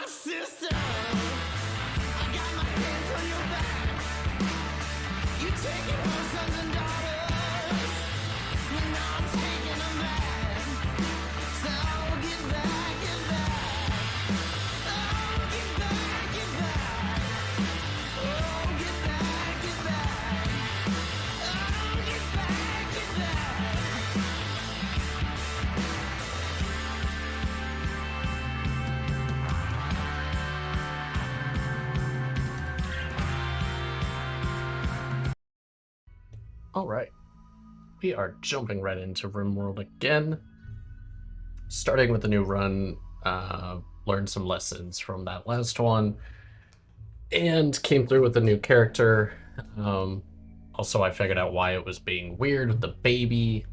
sister. I got my hands on your back. You taking her sons and daughters, but now I'm taking them back. So get back, get back. Oh, get back, get back. Oh, get back, get back. Oh, get back, get back. Alright, we are jumping right into Rimworld again. Starting with the new run, learned some lessons from that last one, and came through with a new character. Also, I figured out why it was being weird with the baby.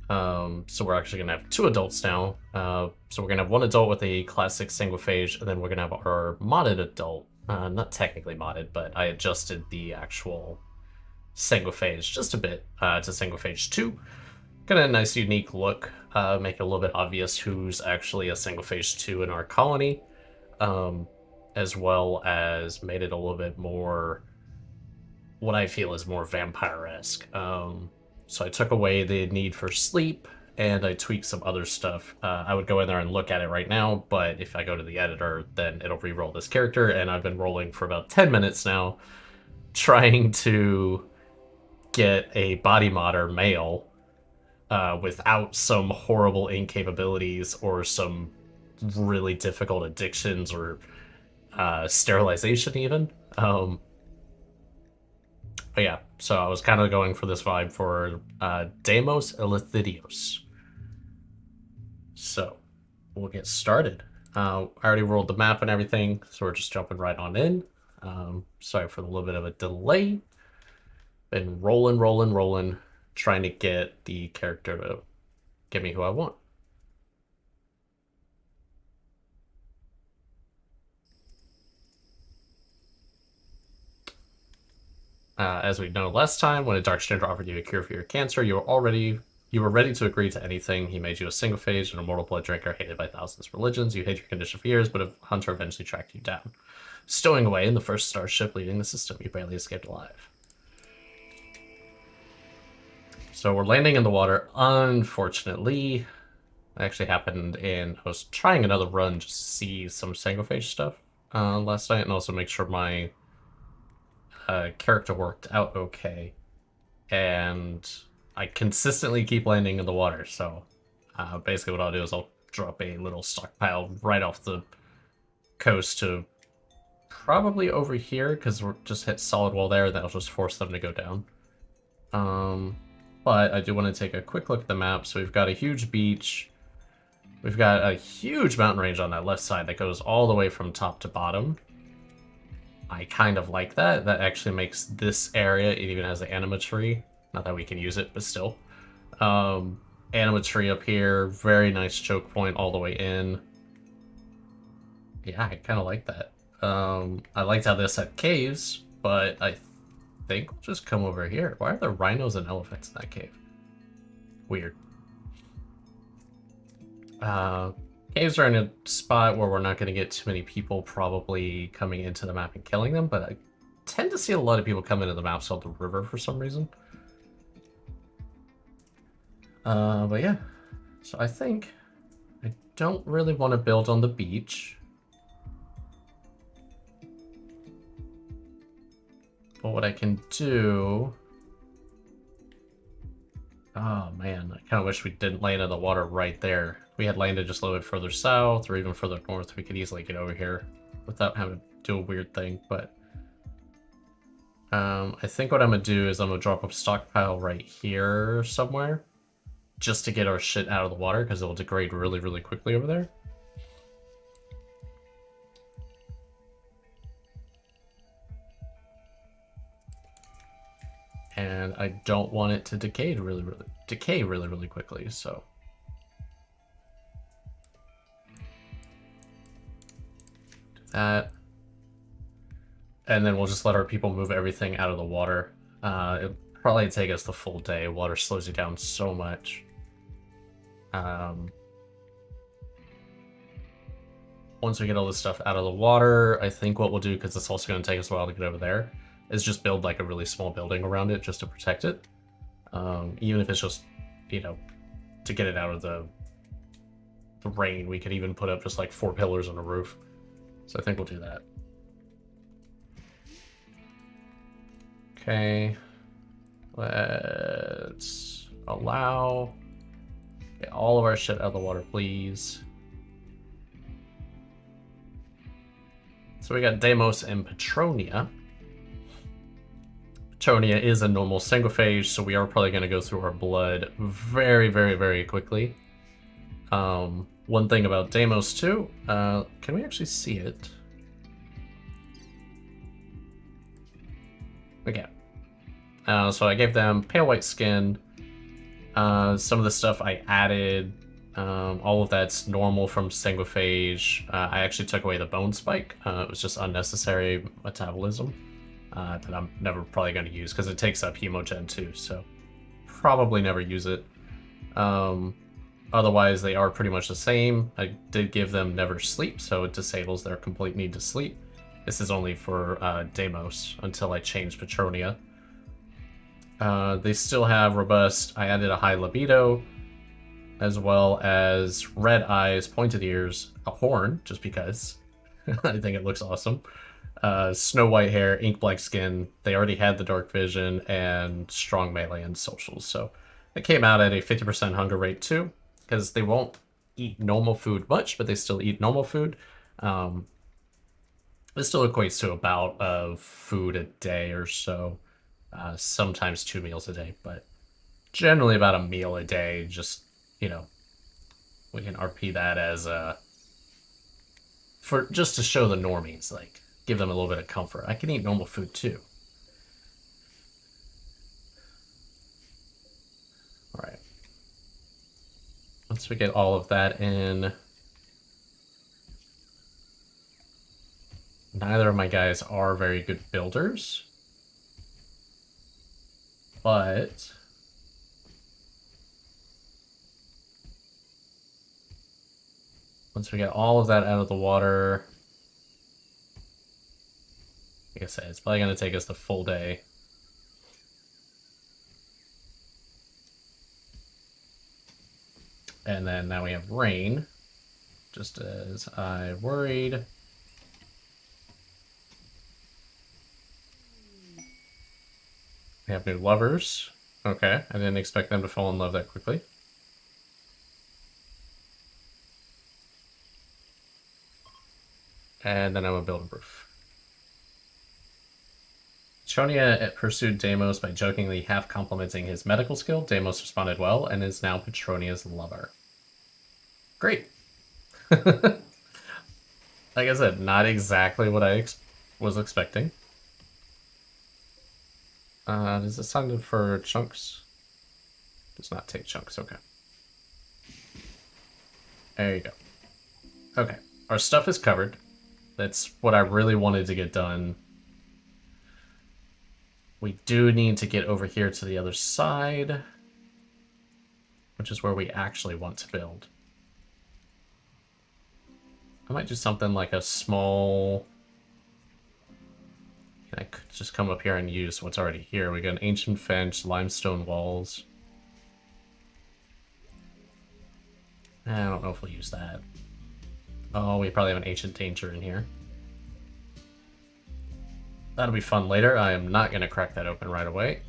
So we're actually going to have 2 adults now. So we're going to have 1 adult with a classic Sanguophage, and then we're going to have our modded adult. Not technically modded, but I adjusted the actual Sanguophage just a bit to Sanguophage 2. Got a nice unique look, make it a little bit obvious who's actually a Sanguophage 2 in our colony, as well as made it a little bit more what I feel is more vampire-esque. So I took away the need for sleep, and I tweaked some other stuff. I would go in there and look at it right now, but if I go to the editor, then it'll re-roll this character, and I've been rolling for about 10 minutes now, trying to get a body modder male without some horrible incapabilities or some really difficult addictions or sterilization even. But yeah, so I was kind of going for this vibe for Deimos Elithidios. So we'll get started. I already rolled the map and everything, so we're just jumping right on in. Sorry for the little bit of a delay. Been rolling, trying to get the character to get me who I want. As we know last time, when a Dark Stranger offered you a cure for your cancer, you were ready to agree to anything. He made you a Sanguophage, an immortal blood drinker hated by thousands of religions. You hid your condition for years, but a hunter eventually tracked you down. Stowing away in the first starship leaving the system, you barely escaped alive. So we're landing in the water. Unfortunately, it actually happened I was trying another run just to see some Sanguophage stuff last night, and also make sure my character worked out okay. And I consistently keep landing in the water, so basically what I'll do is I'll drop a little stockpile right off the coast to probably over here, because we're just hit solid wall there, that'll just force them to go down. But I do want to take a quick look at the map. So we've got a huge beach. We've got a huge mountain range on that left side that goes all the way from top to bottom. I kind of like that. That actually makes this area, it even has an anima tree. Not that we can use it, but still. Anima tree up here. Very nice choke point all the way in. Yeah, I kind of like that. I liked how this had caves, but I think we'll just come over here. Why are there rhinos and elephants in that cave? Weird. Caves are in a spot where we're not going to get too many people probably coming into the map and killing them, but I tend to see a lot of people come into the maps on the river for some reason. But yeah, so I think I don't really want to build on the beach. But what I can do... Oh man, I kind of wish we didn't land in the water right there. If we had landed just a little bit further south or even further north, we could easily get over here without having to do a weird thing. But I think what I'm going to do is I'm going to drop a stockpile right here somewhere just to get our shit out of the water, because it will degrade really, really quickly over there. And I don't want it to decay really quickly, so do that. And then we'll just let our people move everything out of the water. It'll probably take us the full day. Water slows you down so much. One once we get all this stuff out of the water, I think what we'll do, because it's also going to take us a while to get over there, is just build like a really small building around it just to protect it. Even if it's just, you know, to get it out of the rain, we could even put up just like 4 pillars on the roof. So I think we'll do that. Okay. Let's allow... Get all of our shit out of the water, please. So we got Deimos and Petronia. Petronia is a normal Sanguophage, so we are probably going to go through our blood very, very, very quickly. One thing about Deimos too, can we actually see it? Okay. So I gave them pale white skin. Some of the stuff I added, all of that's normal from Sanguophage. I actually took away the bone spike. It was just unnecessary metabolism that I'm never probably going to use because it takes up hemogen too, so probably never use it. Otherwise, they are pretty much the same. I did give them never sleep, so it disables their complete need to sleep. This is only for Deimos until I change Petronia. They still have robust. I added a high libido, as well as red eyes, pointed ears, a horn, just because. I think it looks awesome. Snow white hair, ink black skin. They already had the dark vision and strong melee and socials. So it came out at a 50% hunger rate too, because they won't eat normal food much, but they still eat normal food. This still equates to about of food a day or so. Sometimes 2 meals a day, but generally about a meal a day. Just, you know, we can RP that as for just to show the normies, like give them a little bit of comfort. I can eat normal food too. All right. Once we get all of that in, neither of my guys are very good builders. But once we get all of that out of the water, like I said, it's probably going to take us the full day. And then now we have rain, just as I worried. We have new lovers. Okay, I didn't expect them to fall in love that quickly. And then I'm gonna build a roof. Chonia pursued Deimos by jokingly half complimenting his medical skill. Deimos responded well and is now Petronia's lover. Great. Like I said, not exactly what I was expecting. Does it sound for chunks? Does not take chunks, okay. There you go. Okay, our stuff is covered. That's what I really wanted to get done. We do need to get over here to the other side, which is where we actually want to build. I might do something like a small... I could just come up here and use what's already here. We got an ancient fence, limestone walls. I don't know if we'll use that. Oh, we probably have an ancient danger in here. That'll be fun later. I am not going to crack that open right away.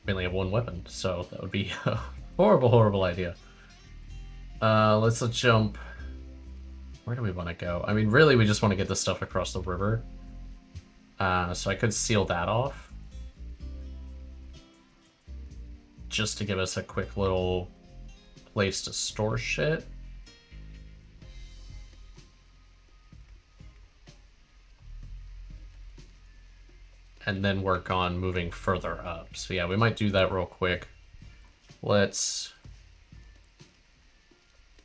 We only have one weapon, so that would be a horrible, horrible idea. Let's jump. Where do we want to go? I mean, really, we just want to get this stuff across the river. So I could seal that off. Just to give us a quick little place to store shit. And then work on moving further up. So yeah, we might do that real quick. Let's...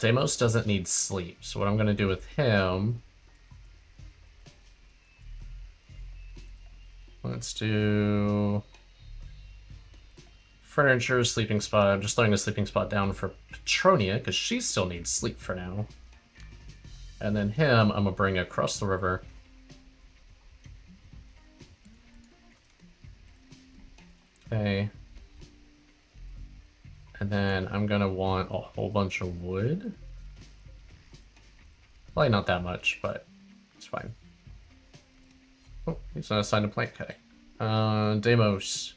Deimos doesn't need sleep, so what I'm going to do with him... Let's do... Furniture, sleeping spot. I'm just laying a sleeping spot down for Petronia, because she still needs sleep for now. And then him, I'm gonna bring across the river. Okay. And then I'm gonna want a whole bunch of wood. Probably not that much, but it's fine. Oh, he's not assigned to plant cutting. Deimos.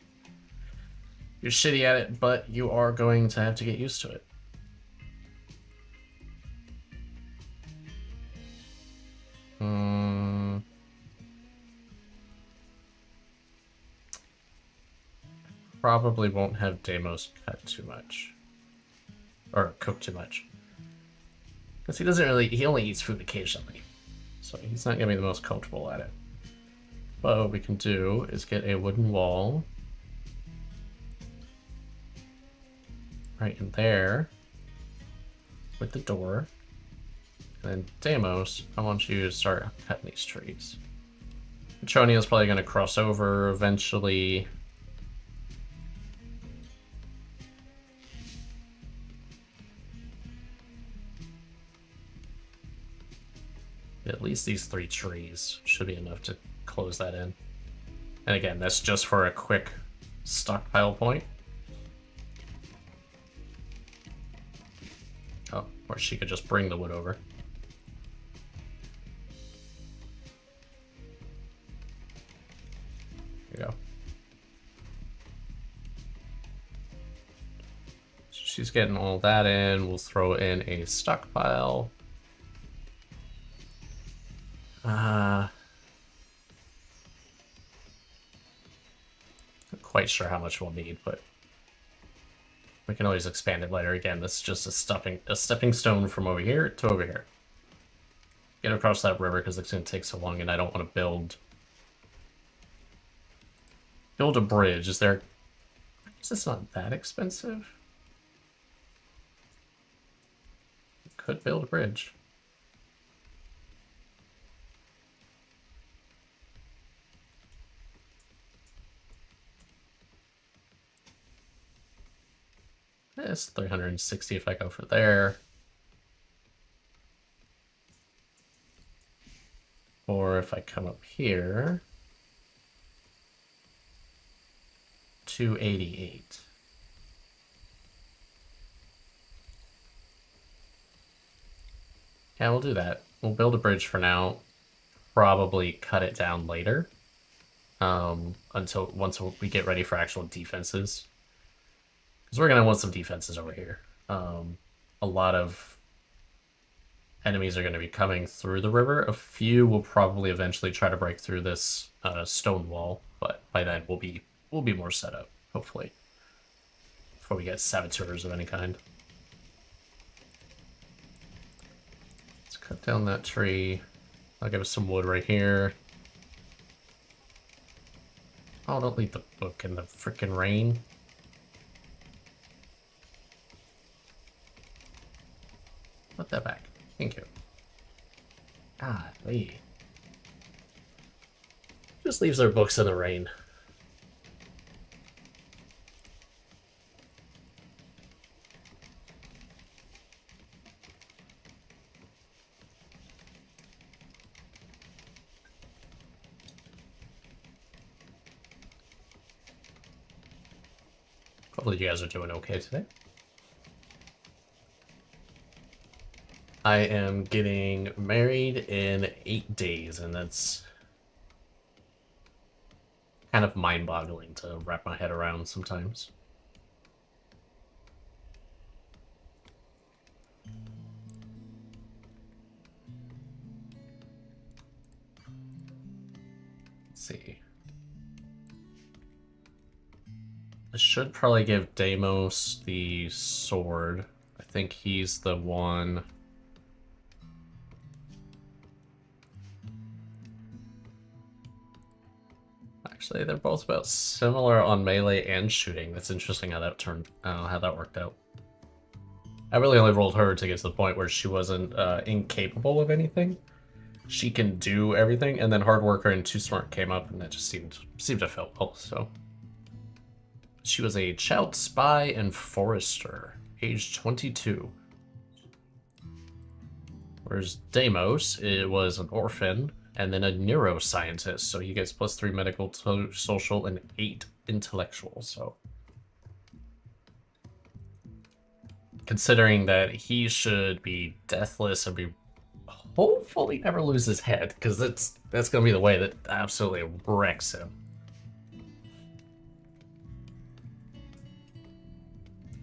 You're shitty at it, but you are going to have to get used to it. Probably won't have Deimos cut too much. Or cook too much. Because he doesn't really, he only eats food occasionally. So he's not going to be the most comfortable at it. But what we can do is get a wooden wall. Right in there. With the door. And then Deimos, I want you to start cutting these trees. Petronia's probably going to cross over eventually. At least these 3 trees should be enough to close that in. And again, that's just for a quick stockpile point. Oh, or she could just bring the wood over. There you go. So she's getting all that in. We'll throw in a stockpile. Not quite sure how much we'll need, but we can always expand it later. Again, this is just a stepping stone from over here to over here. Get across that river because it's going to take so long, and I don't want to build a bridge. Is this not that expensive? Could build a bridge. It's 360 if I go for there. Or if I come up here, 288. Yeah, we'll do that. We'll build a bridge for now. Probably cut it down later. Once we get ready for actual defenses. Because we're going to want some defenses over here. A lot of enemies are going to be coming through the river. A few will probably eventually try to break through this stone wall, but by then we'll be more set up, hopefully, before we get saboteurs of any kind. Let's cut down that tree. I'll give us some wood right here. Oh, don't leave the book in the frickin' rain. Put that back. Thank you. Golly. Just leaves their books in the rain. Hopefully you guys are doing okay today. I am getting married in 8 days, and that's kind of mind-boggling to wrap my head around sometimes. Let's see. I should probably give Deimos the sword. I think he's the one. Actually, they're both about similar on melee and shooting. That's interesting how that how that worked out. I really only rolled her to get to the point where she wasn't incapable of anything. She can do everything, and then Hard Worker and Too Smart came up, and that just seemed to fit well. So she was a child spy and forester, age 22. Whereas Deimos, it was an orphan and then a neuroscientist. So he gets +3 medical, social, and 8 intellectual. So considering that he should be deathless and be hopefully never lose his head, because that's gonna be the way that absolutely wrecks him.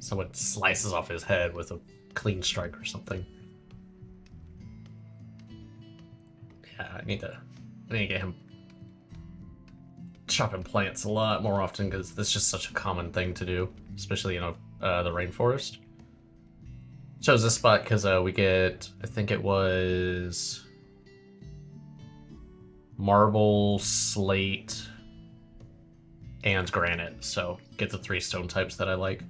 Someone slices off his head with a clean strike or something. Yeah, I need to get him chopping plants a lot more often, because that's just such a common thing to do, especially in the rainforest. Chose this spot because we get, I think it was marble, slate, and granite. So get the 3 stone types that I like.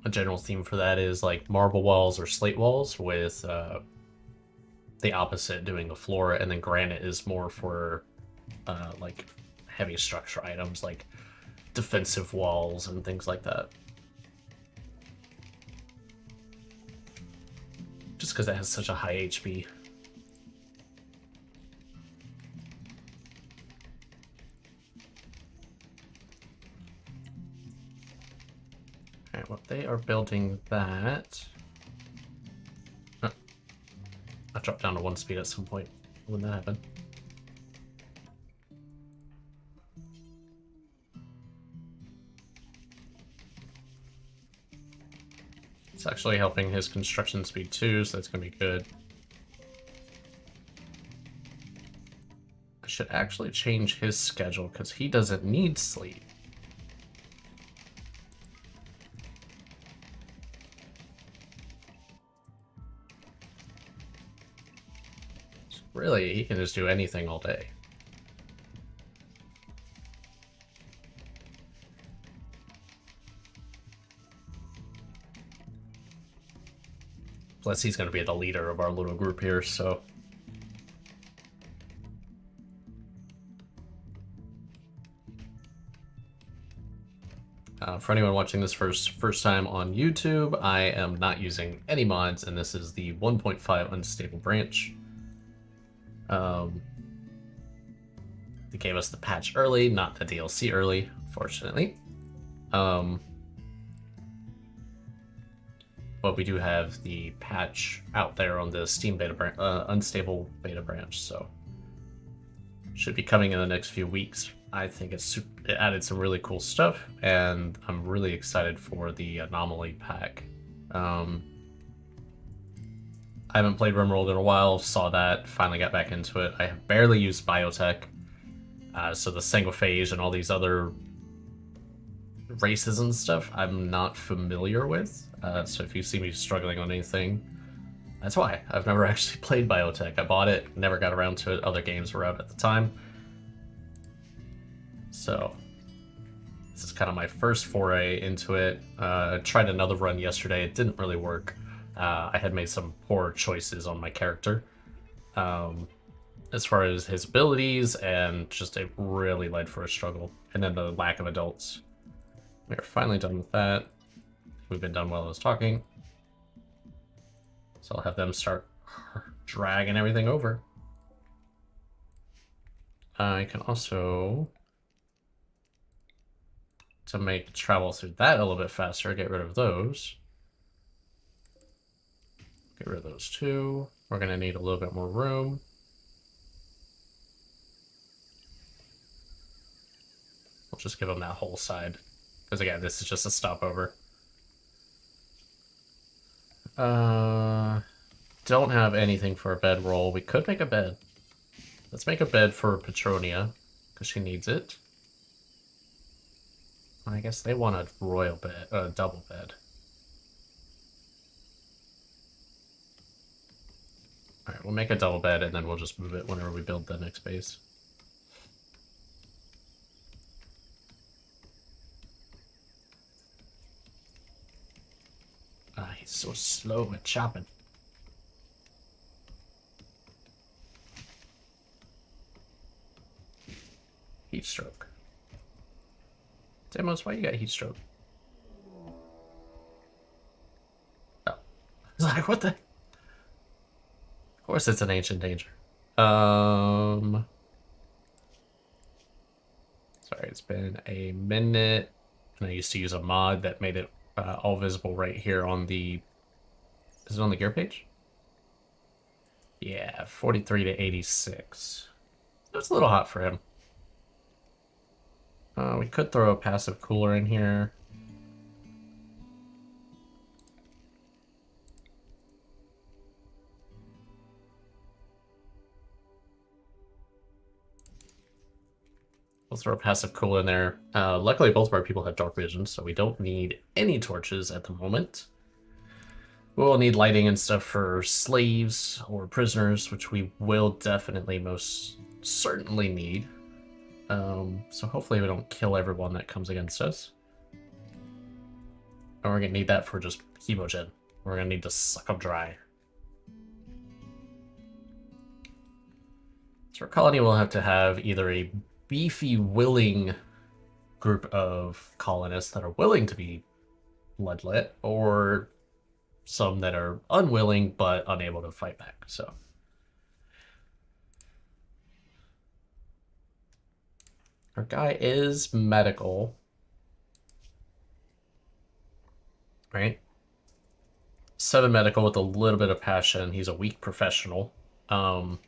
A general theme for that is like marble walls or slate walls, with the opposite doing the floor, and then granite is more for like heavy structure items like defensive walls and things like that. Just because it has such a high HP. Alright, well, they are building that. Oh, I dropped down to 1 speed at some point. When that happened. It's actually helping his construction speed too, so that's gonna be good. I should actually change his schedule because he doesn't need sleep. So really, he can just do anything all day. Plus, he's going to be the leader of our little group here, so... for anyone watching this first time on YouTube, I am not using any mods, and this is the 1.5 unstable branch. They gave us the patch early, not the DLC early, fortunately. But we do have the patch out there on the Steam beta unstable beta branch, so should be coming in the next few weeks. I think it added some really cool stuff, and I'm really excited for the anomaly pack. I haven't played Rimworld in a while, saw that, finally got back into it. I have barely used biotech, so the Sanguophage and all these other races and stuff I'm not familiar with. So if you see me struggling on anything, that's why. I've never actually played biotech. I bought it, never got around to it. Other games were out at the time. So this is kind of my first foray into it. I tried another run yesterday. It didn't really work. I had made some poor choices on my character as far as his abilities, and just it really led for a struggle. And then the lack of adults. We are finally done with that. We've been done while I was talking. So I'll have them start dragging everything over. I can also, to make travel through that a little bit faster, get rid of those. Get rid of those too. We're going to need a little bit more room. We'll just give them that whole side. Because again, this is just a stopover. Don't have anything for a bedroll. We could make a bed. Let's make a bed for Petronia, because she needs it. I guess they want a royal bed, a double bed. Alright, we'll make a double bed, and then we'll just move it whenever we build the next base. He's so slow at chopping. Heat stroke. Demos, why you got heat stroke? like, what the? Of course it's an ancient danger. Sorry, it's been a minute. And I used to use a mod that made it all visible right here on the... Is it on the gear page? Yeah, 43 to 86. It's a little hot for him. We could throw a passive cooler in here. We'll throw a passive cooler in there. Luckily, both of our people have dark vision, so we don't need any torches at the moment. We'll need lighting and stuff for slaves or prisoners, which we will definitely most certainly need. So hopefully we don't kill everyone that comes against us. And we're going to need that for just chemogen. We're going to need to suck them dry. So our colony will have to have either a beefy, willing group of colonists that are willing to be bloodlet, or some that are unwilling but unable to fight back. So our guy is medical, right? 7 medical with a little bit of passion. He's a weak professional. So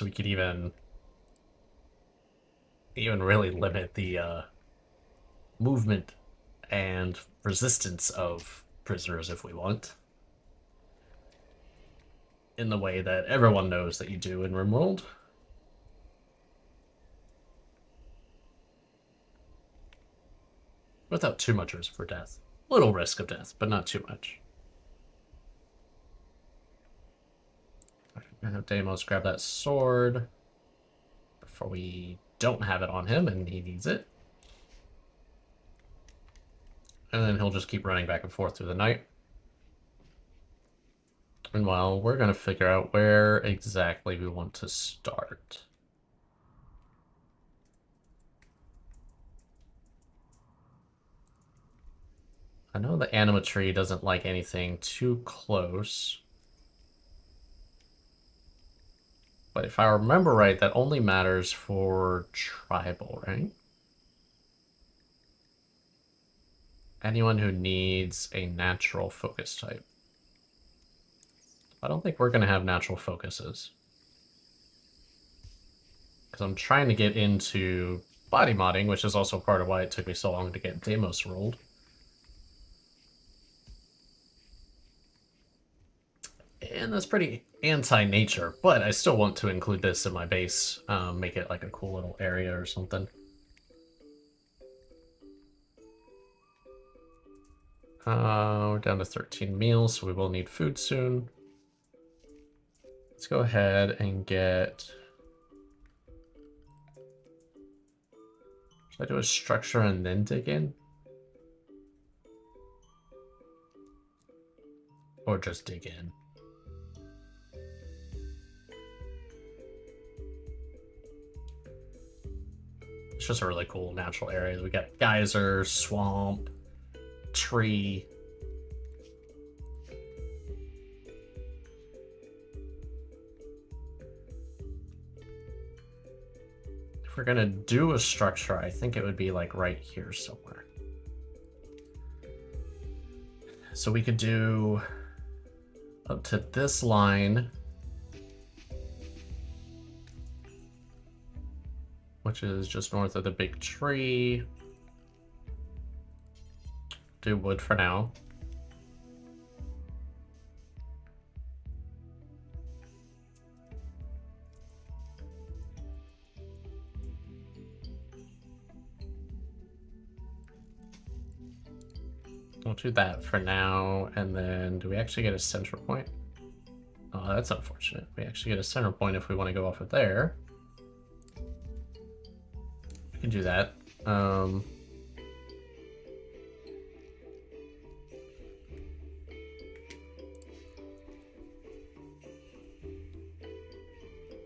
we could even really limit the movement and resistance of prisoners if we want, in the way that everyone knows that you do in Rimworld. Without too much risk for death. Little risk of death, but not too much. I'm gonna have Deimos grab that sword before we don't have it on him and he needs it. And then he'll just keep running back and forth through the night. Meanwhile, we're going to figure out where exactly we want to start. I know the anima tree doesn't like anything too close. But if I remember right, that only matters for tribal, right? Anyone who needs a natural focus type. I don't think we're going to have natural focuses. Because I'm trying to get into body modding, which is also part of why it took me so long to get Deimos rolled. And that's pretty anti-nature, but I still want to include this in my base, make it like a cool little area or something. We're down to 13 meals, so we will need food soon. Let's go ahead and get... Should I do a structure and then dig in? Or just dig in? It's just a really cool natural area. We got geyser, swamp, tree. If we're gonna do a structure, I think it would be like right here somewhere. So we could do up to this line, which is just north of the big tree. Do wood for now. We'll do that for now, and then do we actually get a center point? Oh, that's unfortunate. We actually get a center point if we want to go off of there. We can do that. I'll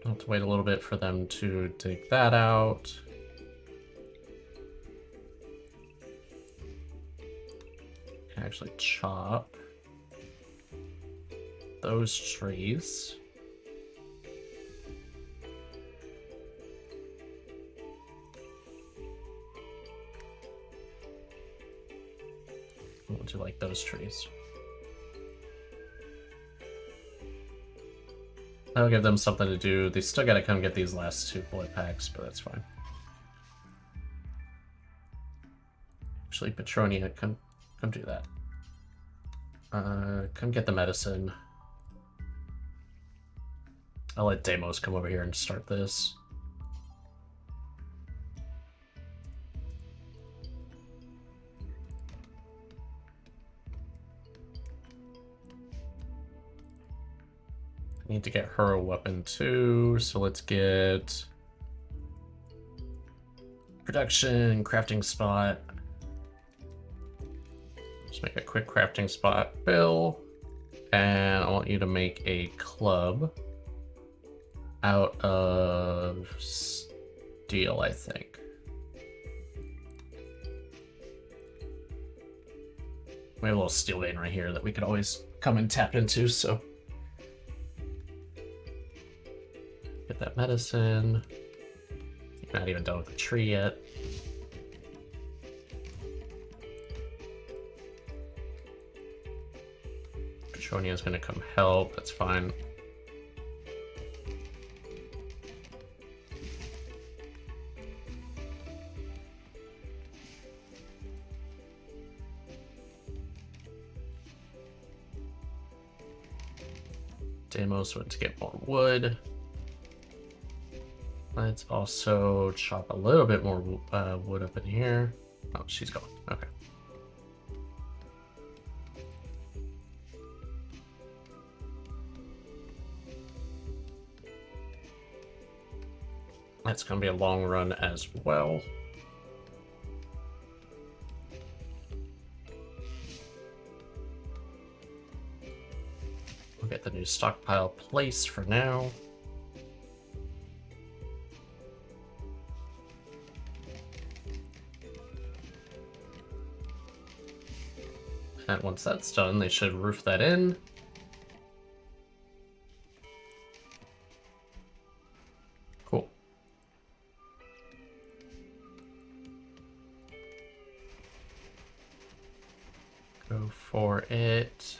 have to wait a little bit for them to dig that out. Can actually chop. those trees. We'll do like those trees. That'll give them something to do. They still gotta come get these last 2 bullet packs, but that's fine. Actually, Petronia, come do that. Come get the medicine. I'll let Deimos come over here and start this. I need to get her a weapon too, so let's get production, crafting spot. Just make a quick crafting spot, Bill. And I want you to make a club out of steel, I think. We have a little steel vein right here that we could always come and tap into, so. Get that medicine. You're not even done with the tree yet. Petronia's gonna come help, that's fine. Deimos went to get more wood. Let's also chop a little bit more wood up in here. Oh, she's gone. Okay. That's going to be a long run as well. We'll get the new stockpile place for now. And once that's done, they should roof that in. Cool. Go for it.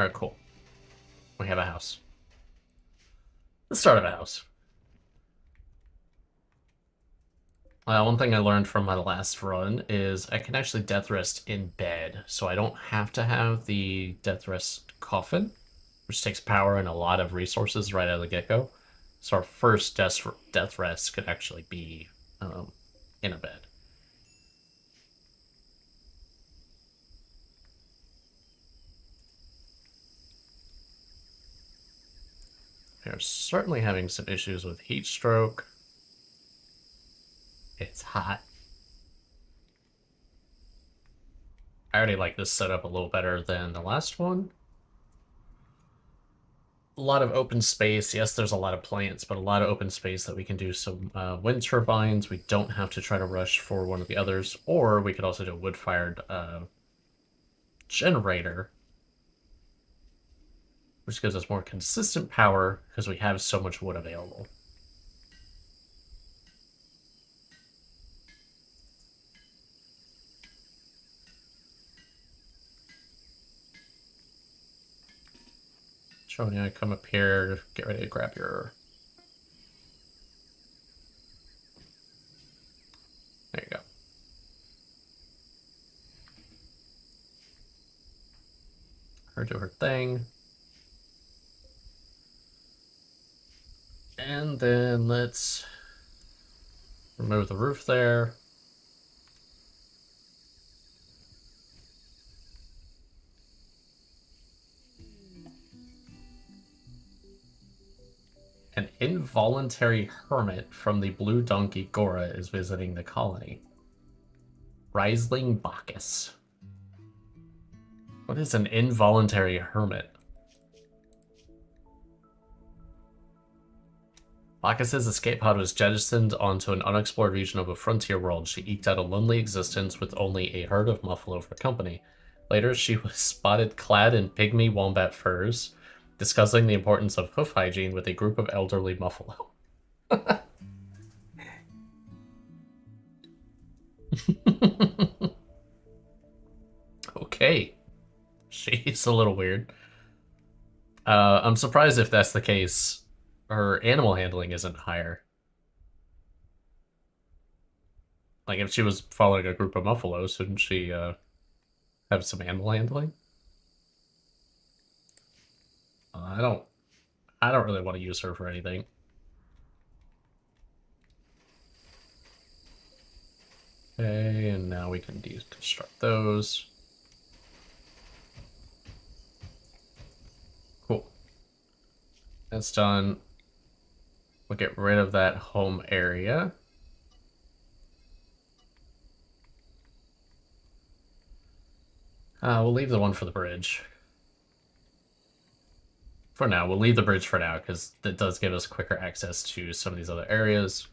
Alright, cool. We have a house. The start of a house. One thing I learned from my last run is I can actually death rest in bed, so I don't have to have the death rest coffin, which takes power and a lot of resources right out of the get-go. So our first death rest could actually be in a bed. We are certainly having some issues with heat stroke. It's hot. I already like this setup a little better than the last one. A lot of open space. Yes, there's a lot of plants, but a lot of open space that we can do some wind turbines. We don't have to try to rush for one of the others, or we could also do a wood-fired generator, which gives us more consistent power because we have so much wood available. Shonya, come up here, get ready to grab your... There you go. Her do her thing. And then let's remove the roof there. An involuntary hermit from the Blue Donkey Gora is visiting the colony. Riesling Bacchus. What is an involuntary hermit? Bacchus's escape pod was jettisoned onto an unexplored region of a frontier world. She eked out a lonely existence with only a herd of muffalo for company. Later, she was spotted clad in pygmy wombat furs, discussing the importance of hoof hygiene with a group of elderly muffalo. Okay. She's a little weird. I'm surprised if that's the case. Her animal handling isn't higher. Like, if she was following a group of muffalos, shouldn't she have some animal handling? I don't really want to use her for anything. Okay, and now we can deconstruct those. Cool. That's done. We'll get rid of that home area. We'll leave the one for the bridge. For now, we'll leave the bridge for now, because that does give us quicker access to some of these other areas.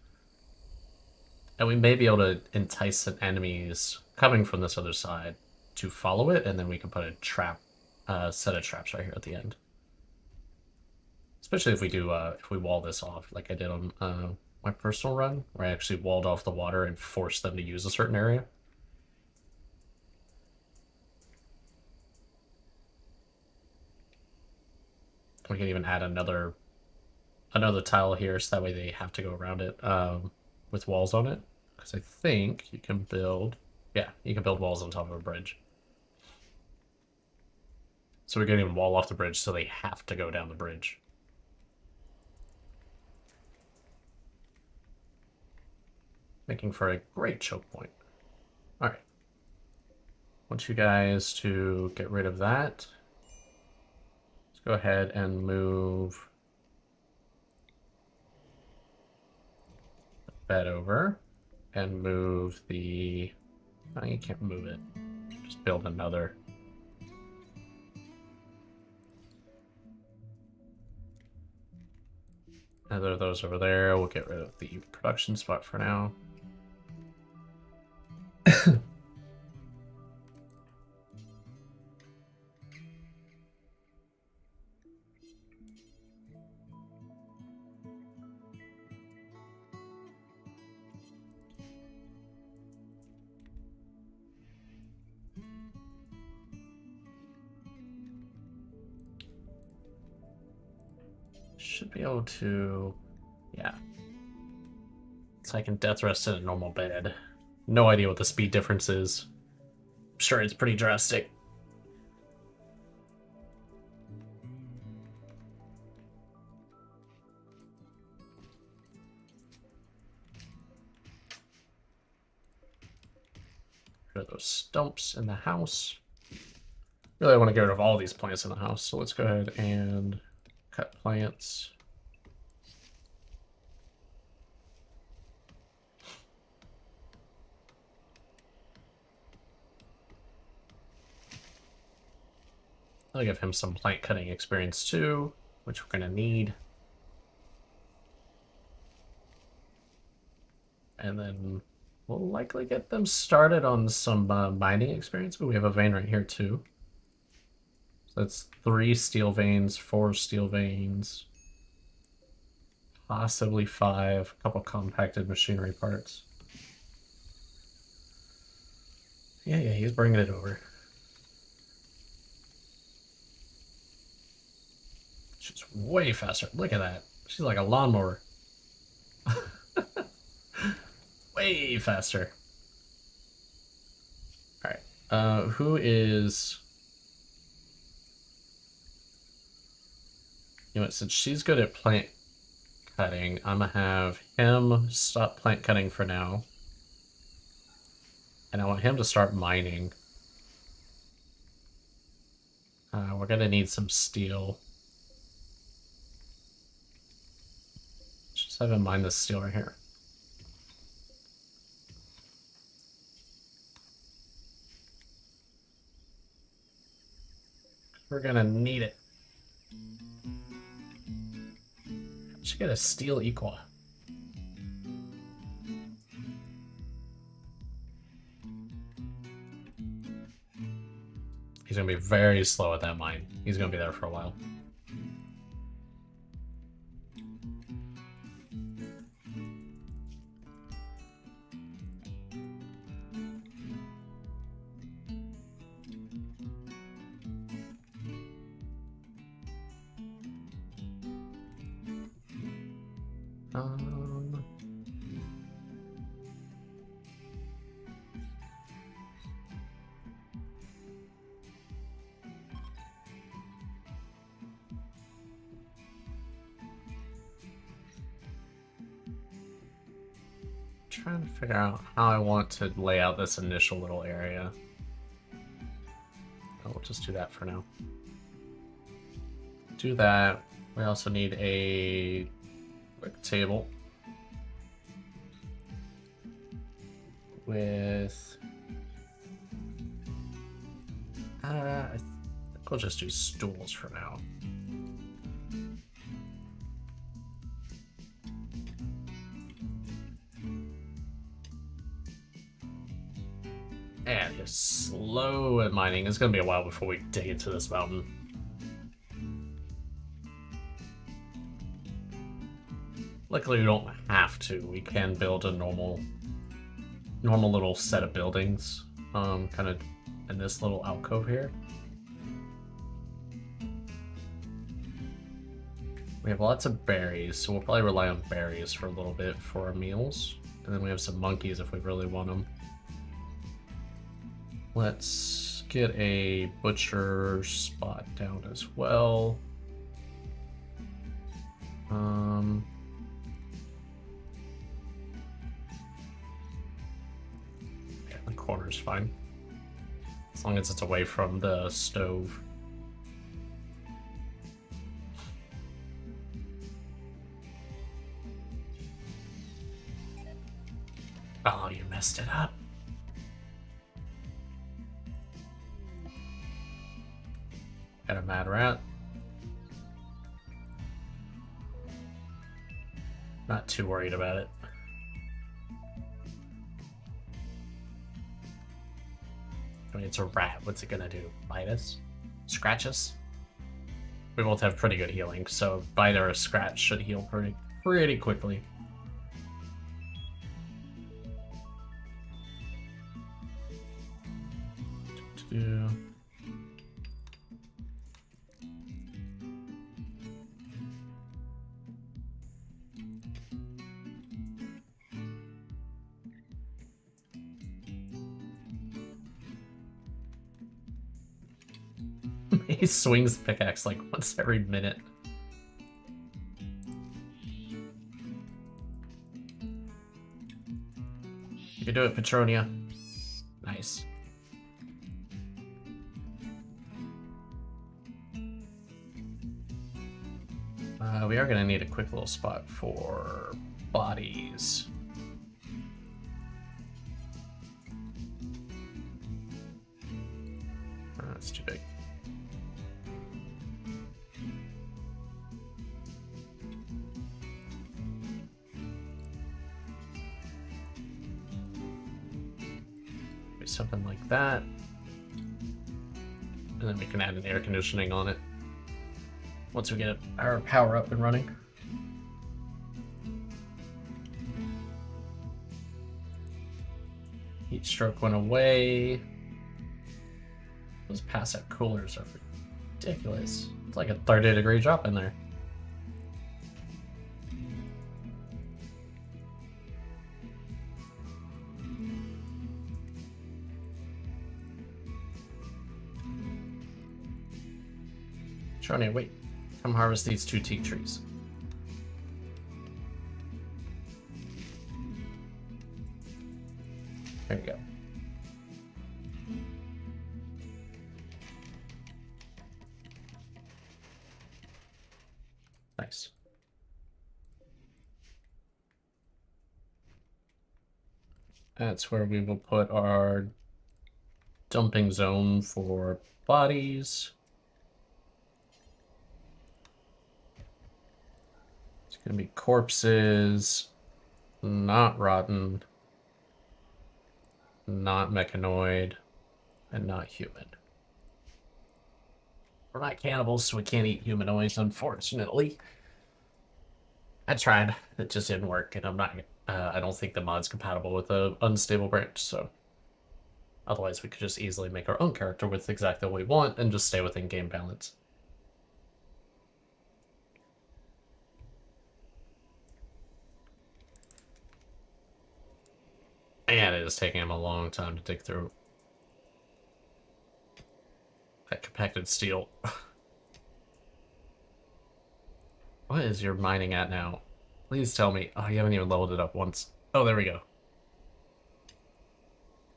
And we may be able to entice some enemies coming from this other side to follow it, and then we can put a trap, set of traps right here at the end. Especially if we do, if we wall this off, like I did on my personal run, where I actually walled off the water and forced them to use a certain area. We can even add another tile here, so that way they have to go around it with walls on it. Because I think you can build, yeah, you can build walls on top of a bridge. So we can even wall off the bridge, so they have to go down the bridge. Making for a great choke point. All right. Want you guys to get rid of that. Let's go ahead and move the bed over and move the... Oh, you can't move it. Just build another. Another of those over there. We'll get rid of the production spot for now. Should be able to, yeah. So I can death rest in a normal bed. No idea what the speed difference is. I'm sure it's pretty drastic. Rid of those stumps in the house. Really, I want to get rid of all these plants in the house, so let's go ahead and cut plants. I'll give him some plant cutting experience too, which we're going to need. And then we'll likely get them started on some mining experience. But we have a vein right here too. So that's 3 steel veins, 4 steel veins, possibly 5, a couple compacted machinery parts. Yeah, he's bringing it over. She's way faster. Look at that. She's like a lawnmower. Way faster. Alright. Who is... You know what, since she's good at plant cutting, I'm gonna have him stop plant cutting for now. And I want him to start mining. We're gonna need some steel. Just have him mine this steel right here. We're gonna need it. Should get a steel equa. He's gonna be very slow at that mine. He's gonna be there for a while. Trying to figure out how I want to lay out this initial little area. Oh, we'll just do that for now. Do that. We also need a quick table with I think we'll just do stools for now. And he's slow at mining. It's gonna be a while before we dig into this mountain. Luckily, we don't have to. We can build a normal little set of buildings, kind of in this little alcove here. We have lots of berries, so we'll probably rely on berries for a little bit for our meals. And then we have some monkeys if we really want them. Let's get a butcher spot down as well. Yeah, the corner's fine. As long as it's away from the stove. Oh, you messed it up. Got a mad rat. Not too worried about it. I mean, it's a rat. What's it gonna do? Bite us? Scratch us? We both have pretty good healing, so bite or a scratch should heal pretty quickly. He swings the pickaxe like once every minute. You can do it, Petronia. Nice. We are going to need a quick little spot for bodies. That's too big. Maybe something like that. And then we can add an air conditioning on it once we get our power up and running. Heat stroke went away. Those pass-out coolers are ridiculous. It's like a 30-degree drop in there. Tronia, wait. Come harvest these 2 teak trees. There you go. Nice. That's where we will put our dumping zone for bodies. gonna be corpses, not rotten, not mechanoid, and not human. We're not cannibals, so we can't eat humanoids, unfortunately. I tried, it just didn't work, and I don't think the mod's compatible with a unstable branch, so. Otherwise, we could just easily make our own character with exactly what we want and just stay within game balance. Man, it is taking him a long time to dig through that compacted steel. What is your mining at now? Please tell me. Oh, you haven't even leveled it up once. Oh, there we go.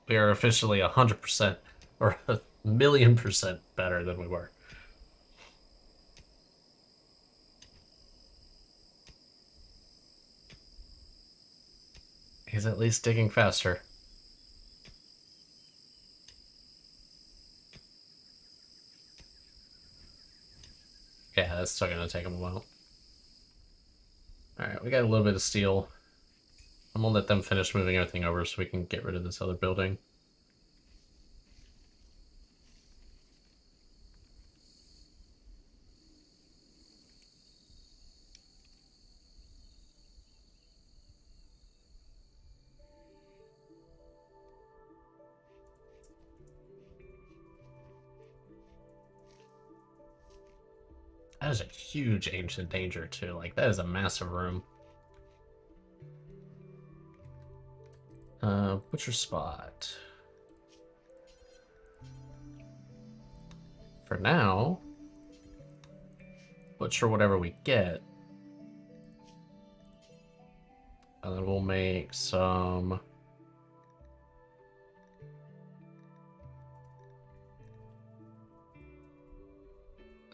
We are officially 100% or 1,000,000% better than we were. He's at least digging faster. Yeah, that's still gonna take him a while. Alright, we got a little bit of steel. I'm gonna let them finish moving everything over so we can get rid of this other building. That is a huge ancient danger too. Like, that is a massive room. Butcher spot. For now, butcher whatever we get. And then we'll make some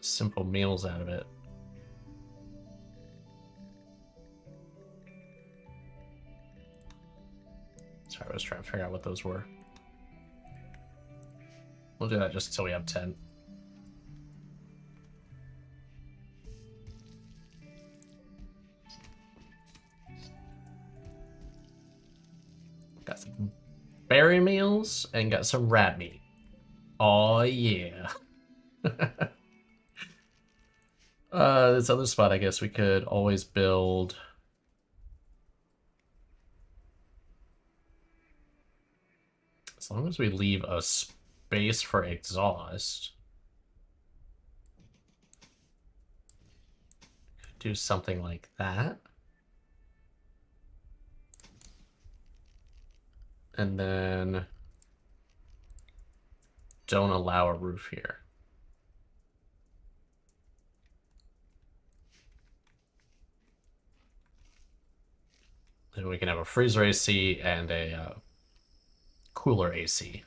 simple meals out of it. Sorry, I was trying to figure out what those were. We'll do that just until we have 10. Got some berry meals and got some rat meat. Oh yeah. This other spot, I guess we could always build. As long as we leave a space for exhaust. Do something like that. And then don't allow a roof here. Then we can have a freezer AC and a cooler AC.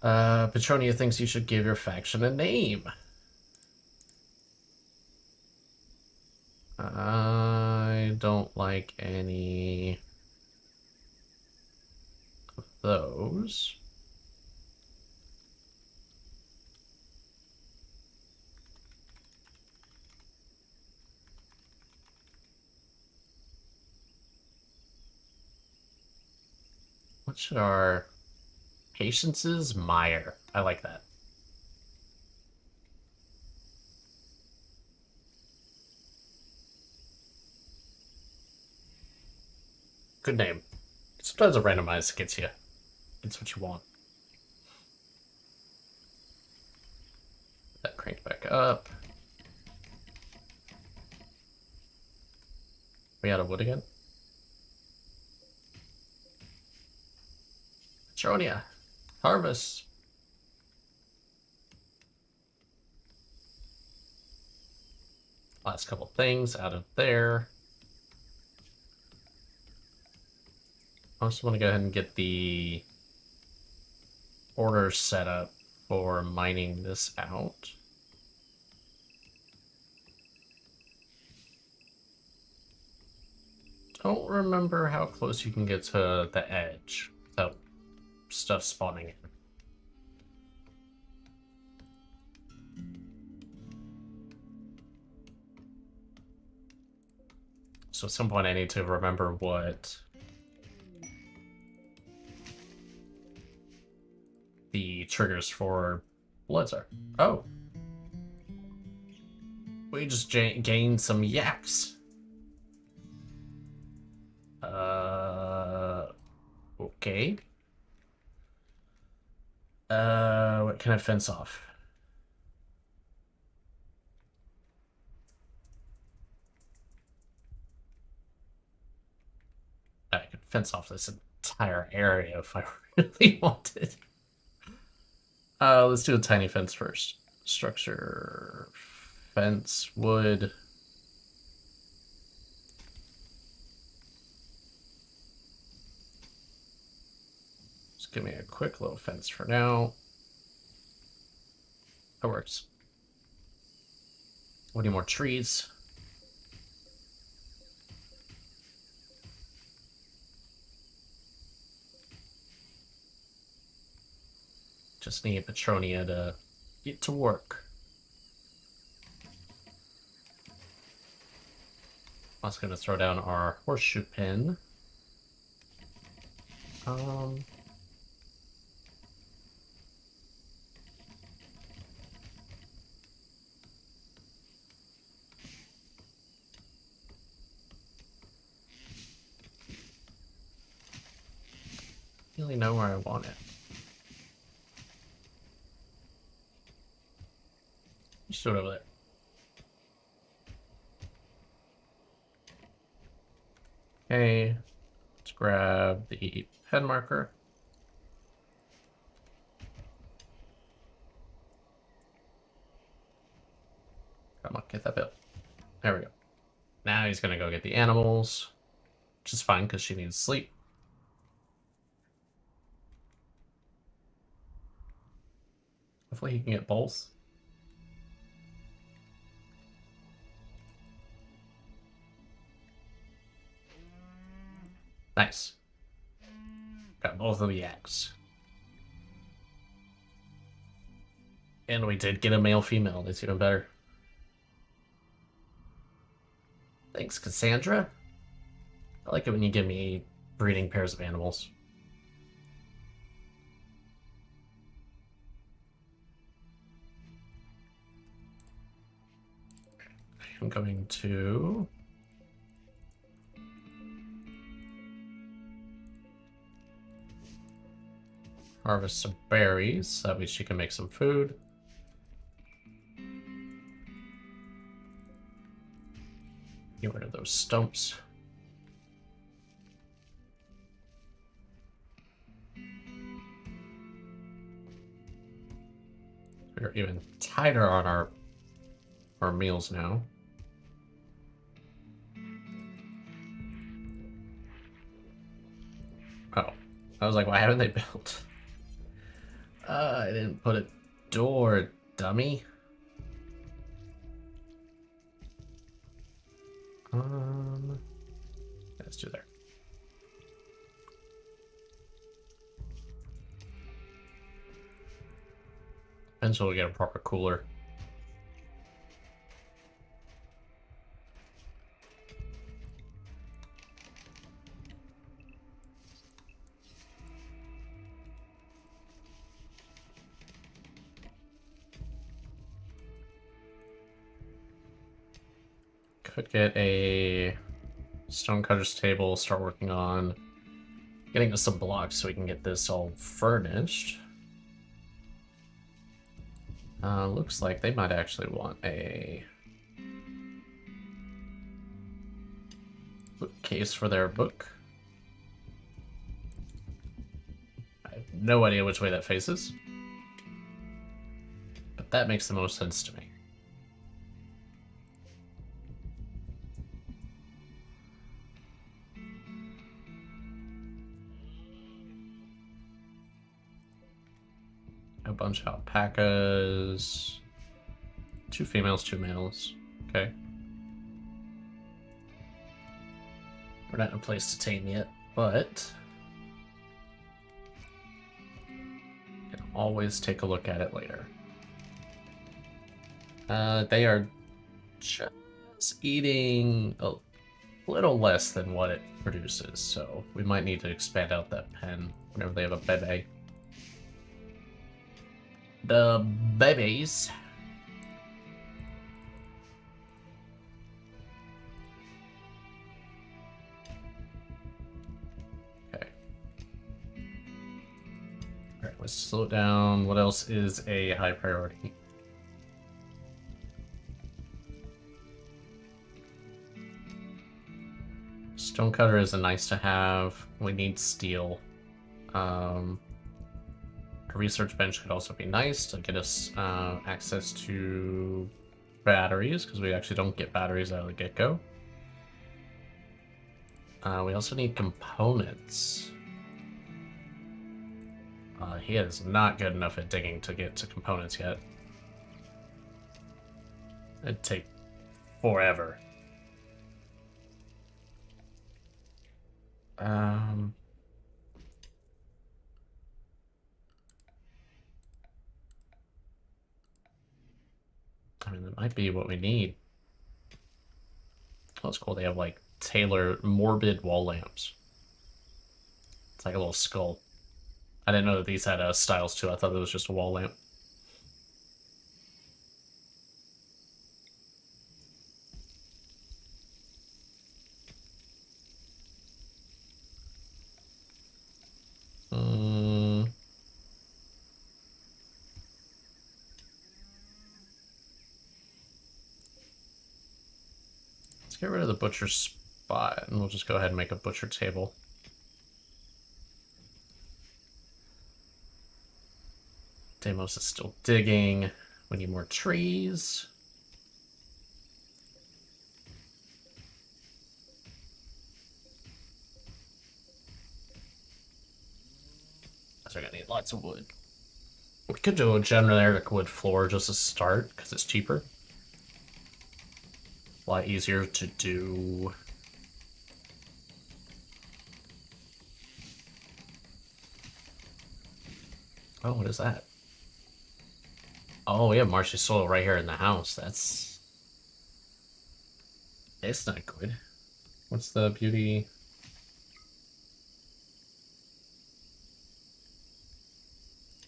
Petronia thinks you should give your faction a name. I don't like any of those. What should our Patience's Mire? I like that. Good name. Sometimes a randomized gets you. It's what you want. That cranked back up. We out of wood again? Petronia. Harvest. Last couple things out of there. I just want to go ahead and get the order set up for mining this out. Don't remember how close you can get to the edge without stuff spawning in. So at some point I need to remember what the triggers for bloods are. Oh. We just gained some yaks. Okay. What can I fence off? I could fence off this entire area if I really wanted. Let's do a tiny fence first. Structure, fence, wood. Just give me a quick little fence for now. That works. We need more trees. Just need Petronia to get to work. I was gonna throw down our horseshoe pin. Really know where I want it. Just do it over there. Okay, let's grab the pen marker. Come on, get that bill. There we go. Now he's gonna go get the animals, which is fine because she needs sleep. Hopefully he can get both. Nice. Got both of the yaks. And we did get a male-female. That's even better. Thanks, Cassandra. I like it when you give me breeding pairs of animals. I'm going to harvest some berries. That way she can make some food. Get rid of those stumps. We're even tighter on our meals now. Oh, I was like, why haven't they built? I didn't put a door, dummy. Let's do there. Until we get a proper cooler. Could get a stonecutter's table, start working on getting us some blocks so we can get this all furnished. Looks like they might actually want a bookcase for their book. I have no idea which way that faces, but that makes the most sense to me. A bunch of alpacas. 2 females, 2 males. Okay. We're not in a place to tame yet, but you can always take a look at it later. They are just eating a little less than what it produces, so we might need to expand out that pen whenever they have a bebe. The babies. Okay. Alright, let's slow it down. What else is a high priority? Stonecutter is a nice to have. We need steel. A research bench could also be nice to get us access to batteries, because we actually don't get batteries out of the get-go. We also need components. He is not good enough at digging to get to components yet. It'd take forever. I mean, that might be what we need. Oh, it's cool. They have, like, tailored, morbid wall lamps. It's like a little skull. I didn't know that these had styles, too. I thought it was just a wall lamp. Let's get rid of the butcher spot, and we'll just go ahead and make a butcher table. Deimos is still digging. We need more trees. So we're gonna need lots of wood. We could do a generic wood floor just to start, because it's cheaper. A lot easier to do. Oh, what is that? Oh, we have marshy soil right here in the house. It's not good. What's the beauty?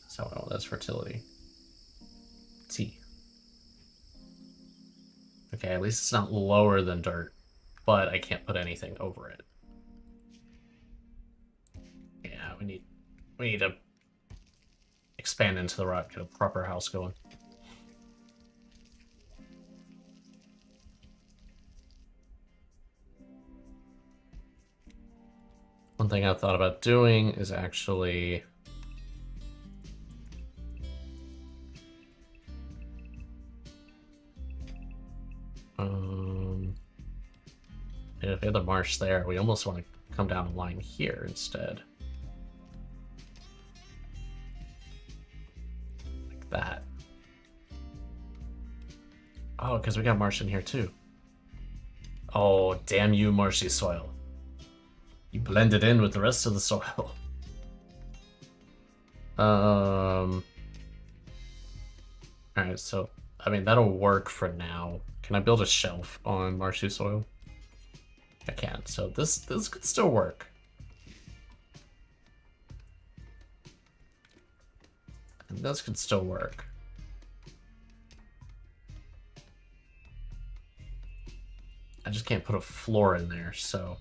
So, oh, that's fertility. T. Okay, at least it's not lower than dirt, but I can't put anything over it. Yeah, we need to expand into the rock, get a proper house going. One thing I've thought about doing is actually if we have the marsh there, we almost want to come down a line here instead. Like that. Oh, because we got marsh in here too. Oh, damn you, marshy soil. You blended in with the rest of the soil. Alright, so, I mean, that'll work for now. Can I build a shelf on marshy soil? I can, so this could still work. And this could still work. I just can't put a floor in there, so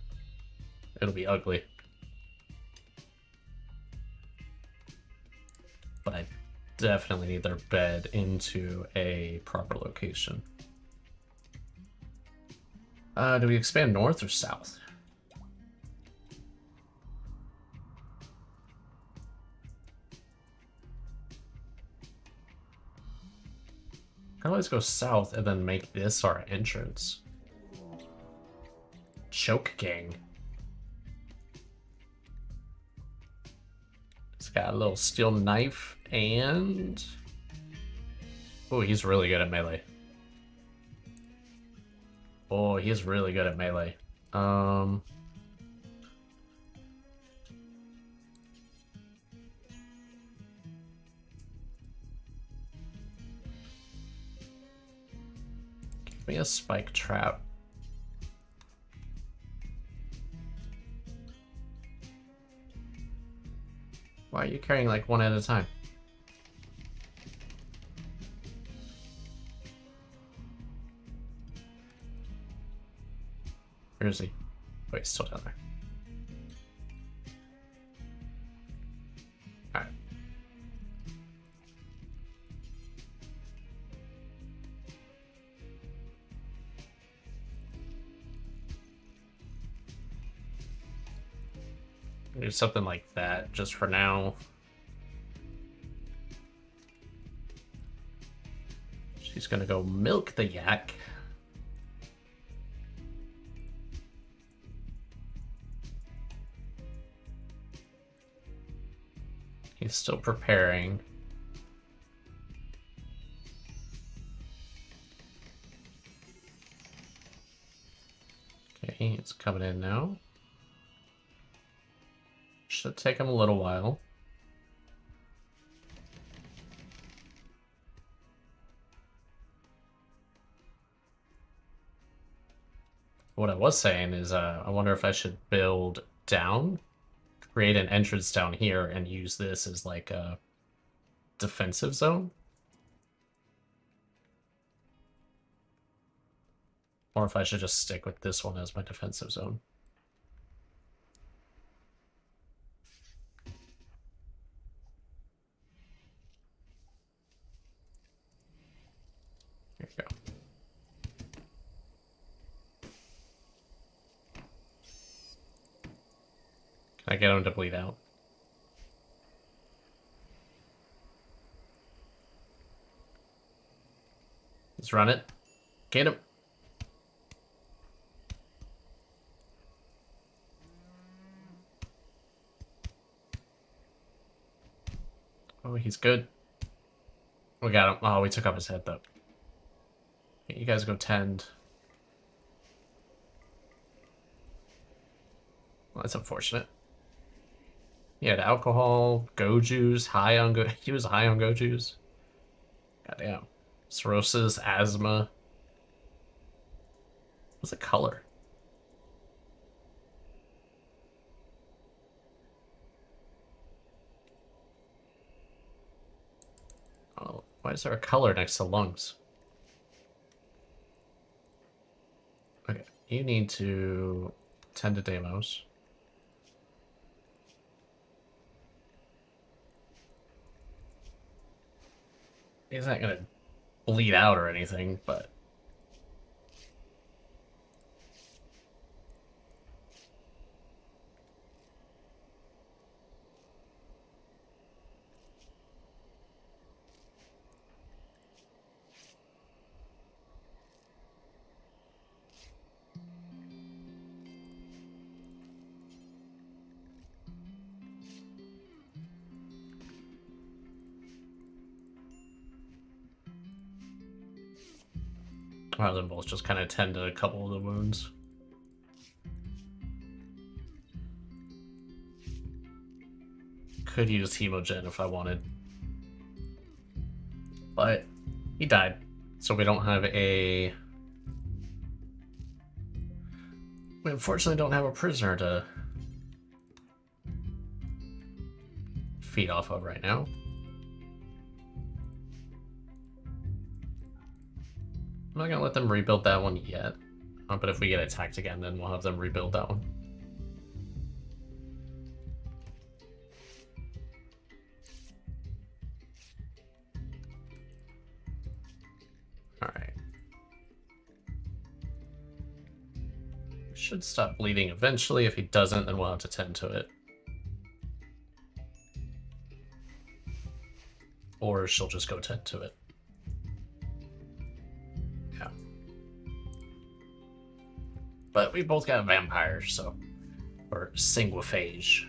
it'll be ugly. But I definitely need their bed into a proper location. Do we expand north or south? I can always go south and then make this our entrance. Choke Gang. It's got a little steel knife and... Oh, he's really good at melee. Oh, he's really good at melee. Give me a spike trap. Why are you carrying like one at a time? Where is he? Wait, he's still down there. Alright. Do something like that just for now. She's gonna go milk the yak. He's still preparing. Okay, it's coming in now. Should take him a little while. What I was saying is, I wonder if I should build down, create an entrance down here, and use this as like a defensive zone. Or if I should just stick with this one as my defensive zone. There you go. Can I get him to bleed out? Let's run it. Get him. Oh, he's good. We got him. Oh, we took off his head, though. Okay, you guys go tend. Well, that's unfortunate. He had alcohol, go juice, high on go. He was high on go juice. Goddamn. Cirrhosis, asthma. What's the color? Oh, why is there a color next to lungs? Okay, you need to tend to Deimos. He's not gonna bleed out or anything, but one of them both just kind of tended a couple of the wounds. Could use Hemogen if I wanted. But he died. So we don't have a... We unfortunately don't have a prisoner to feed off of right now. I'm not gonna let them rebuild that one yet. But if we get attacked again, then we'll have them rebuild that one. Alright. Should stop bleeding eventually. If he doesn't, then we'll have to tend to it. Or she'll just go tend to it. But we both got vampires, so... Or Sanguophage.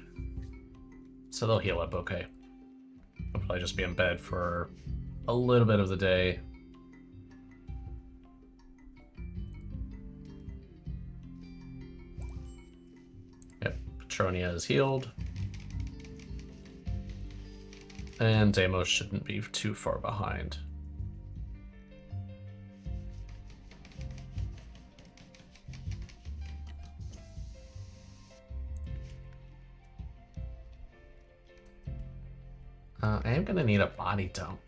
So they'll heal up okay. I'll probably just be in bed for a little bit of the day. Yep, Petronia is healed. And Deimos shouldn't be too far behind. I am gonna need a body dump.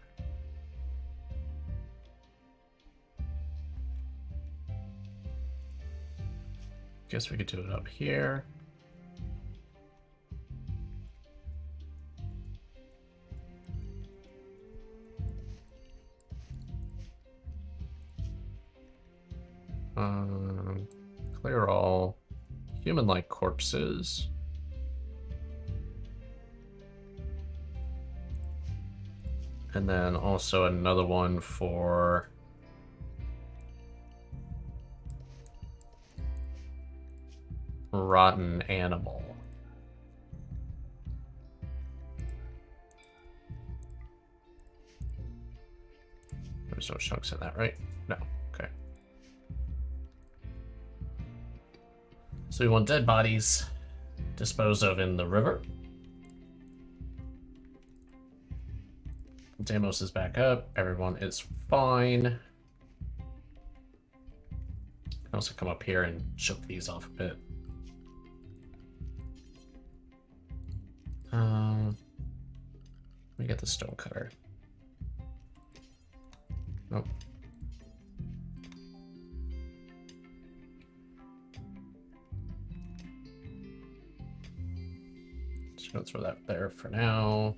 Guess we could do it up here. Clear all human-like corpses. And then also another one for rotten animal. There's no chunks in that, right? No. Okay. So we want dead bodies disposed of in the river. Damos is back up. Everyone is fine. I also come up here and choke these off a bit. Let me get the stone cutter. Nope. Just gonna throw that there for now.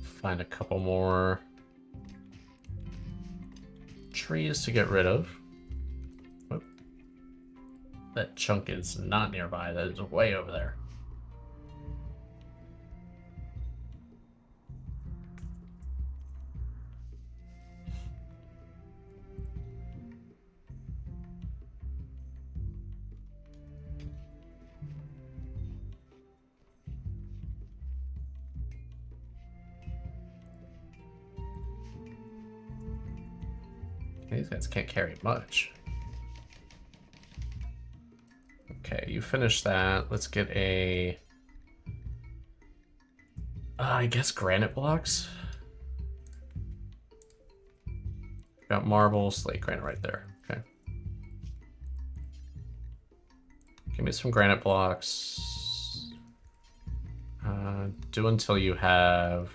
Find a couple more trees to get rid of. Oh. That chunk is not nearby, that is way over there. These guys can't carry much. Okay, you finish that. Let's get a... I guess granite blocks? Got marble, slate, granite right there. Okay. Give me some granite blocks. Do until you have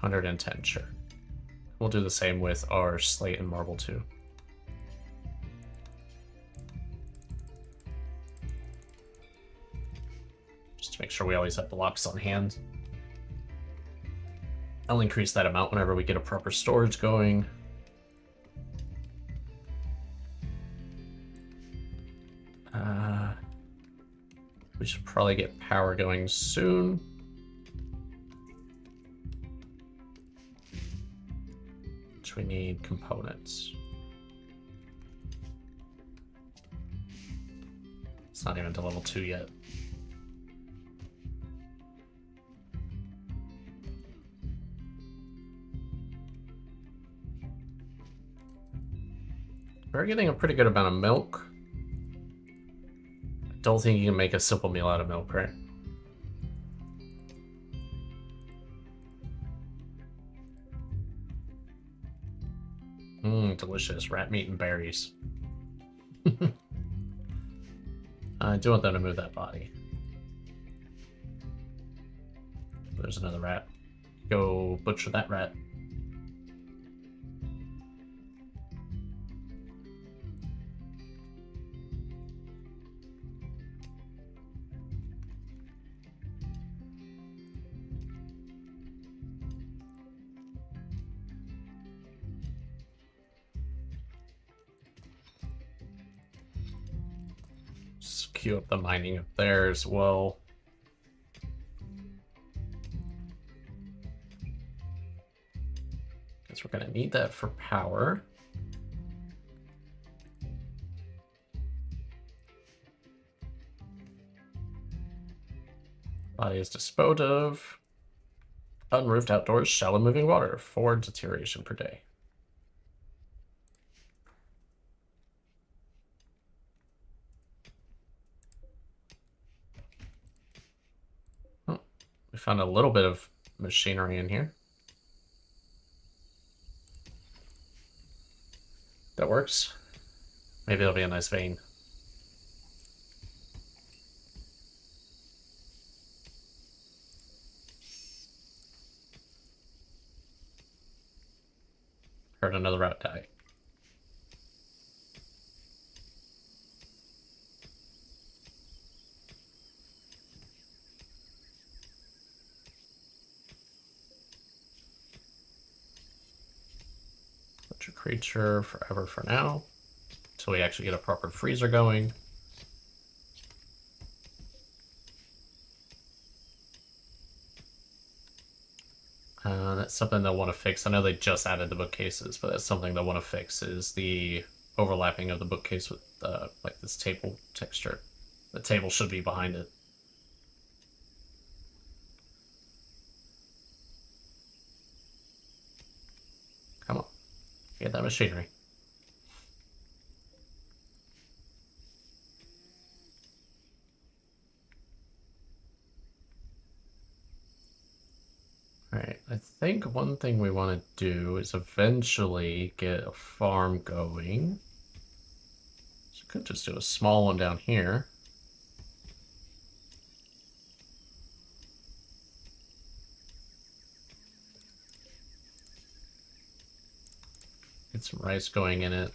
110, sure. We'll do the same with our slate and marble too. Just to make sure we always have blocks on hand. I'll increase that amount whenever we get a proper storage going. We should probably get power going soon. We need components. It's not even to level 2 yet. We're getting a pretty good amount of milk. I don't think you can make a simple meal out of milk, right? Delicious. Rat meat and berries. I do want them to move that body. There's another rat. Go butcher that rat. Queue up the mining up there as well. Guess we're gonna need that for power. Body is disposed of. Unroofed outdoors, shallow moving water, 4 deterioration per day. We found a little bit of machinery in here. That works. Maybe it'll be a nice vein. Heard another rat die. Butcher creature forever for now. Until we actually get a proper freezer going. That's something they'll want to fix. I know they just added the bookcases, but that's something they'll want to fix is the overlapping of the bookcase with like this table texture. The table should be behind it. Come on. Get that machinery. Alright, I think one thing we want to do is eventually get a farm going. So we could just do a small one down here. Get some rice going in it.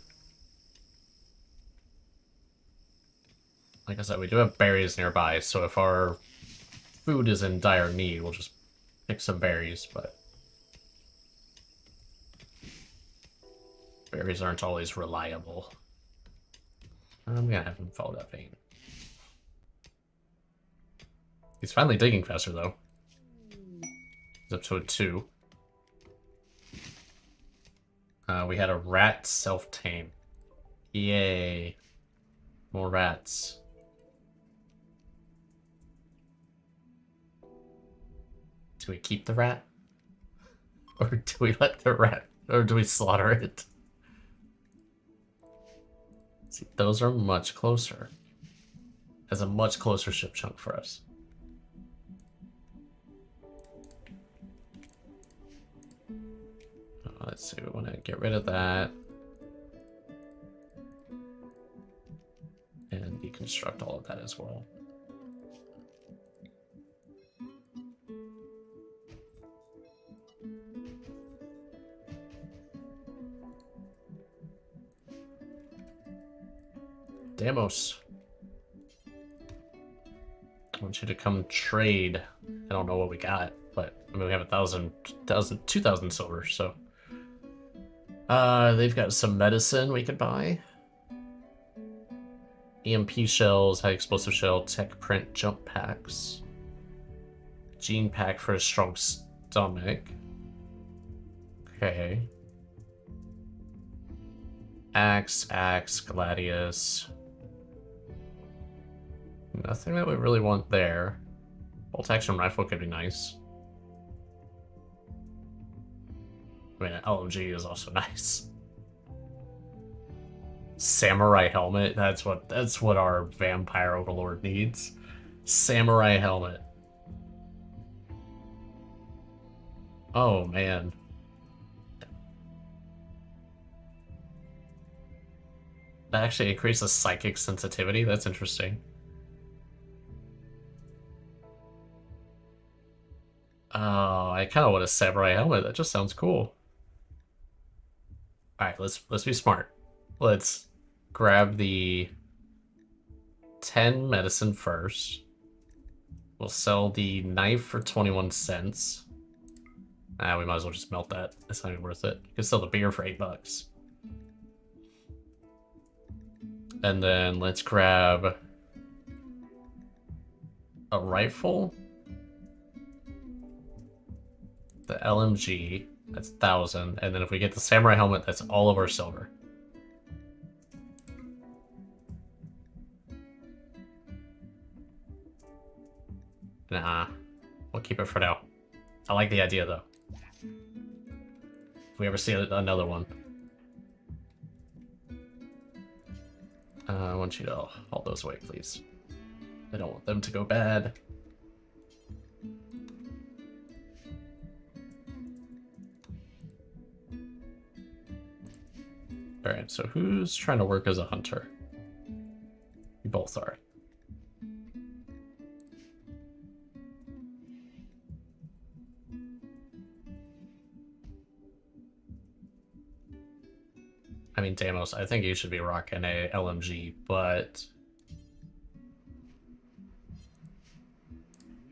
Like I said, we do have berries nearby, so if our food is in dire need, we'll just pick some berries, but berries aren't always reliable. I'm gonna have him follow that vein. He's finally digging faster, though. He's up to a 2. We had a rat self-tame. Yay. More rats. Do we keep the rat? Or do we let the rat... Or do we slaughter it? See, those are much closer. That's a much closer ship chunk for us. Let's see, we want to get rid of that. And deconstruct all of that as well. Damos. I want you to come trade. I don't know what we got, but I mean we have 2,000 silver, so. They've got some medicine we could buy. EMP shells, high explosive shell, tech print jump packs. Gene pack for a strong stomach. Okay. Axe, gladius. Nothing that we really want there. Bolt action rifle could be nice. I mean, an LMG is also nice. Samurai helmet. That's what our vampire overlord needs. Samurai helmet. Oh man. That actually increases psychic sensitivity. That's interesting. Oh, I kind of want a samurai helmet. That just sounds cool. All right, let's be smart. Let's grab the 10 medicine first. We'll sell the knife for 21 cents. We might as well just melt that. It's not even worth it. You can sell the beer for $8. And then let's grab a rifle. The LMG, that's 1,000. And then if we get the samurai helmet, that's all of our silver. Nah, we'll keep it for now. I like the idea, though. If we ever see another one. I want you to haul those away, please. I don't want them to go bad. Alright, so who's trying to work as a hunter? You both are. I mean, Damos, I think you should be rocking a LMG, but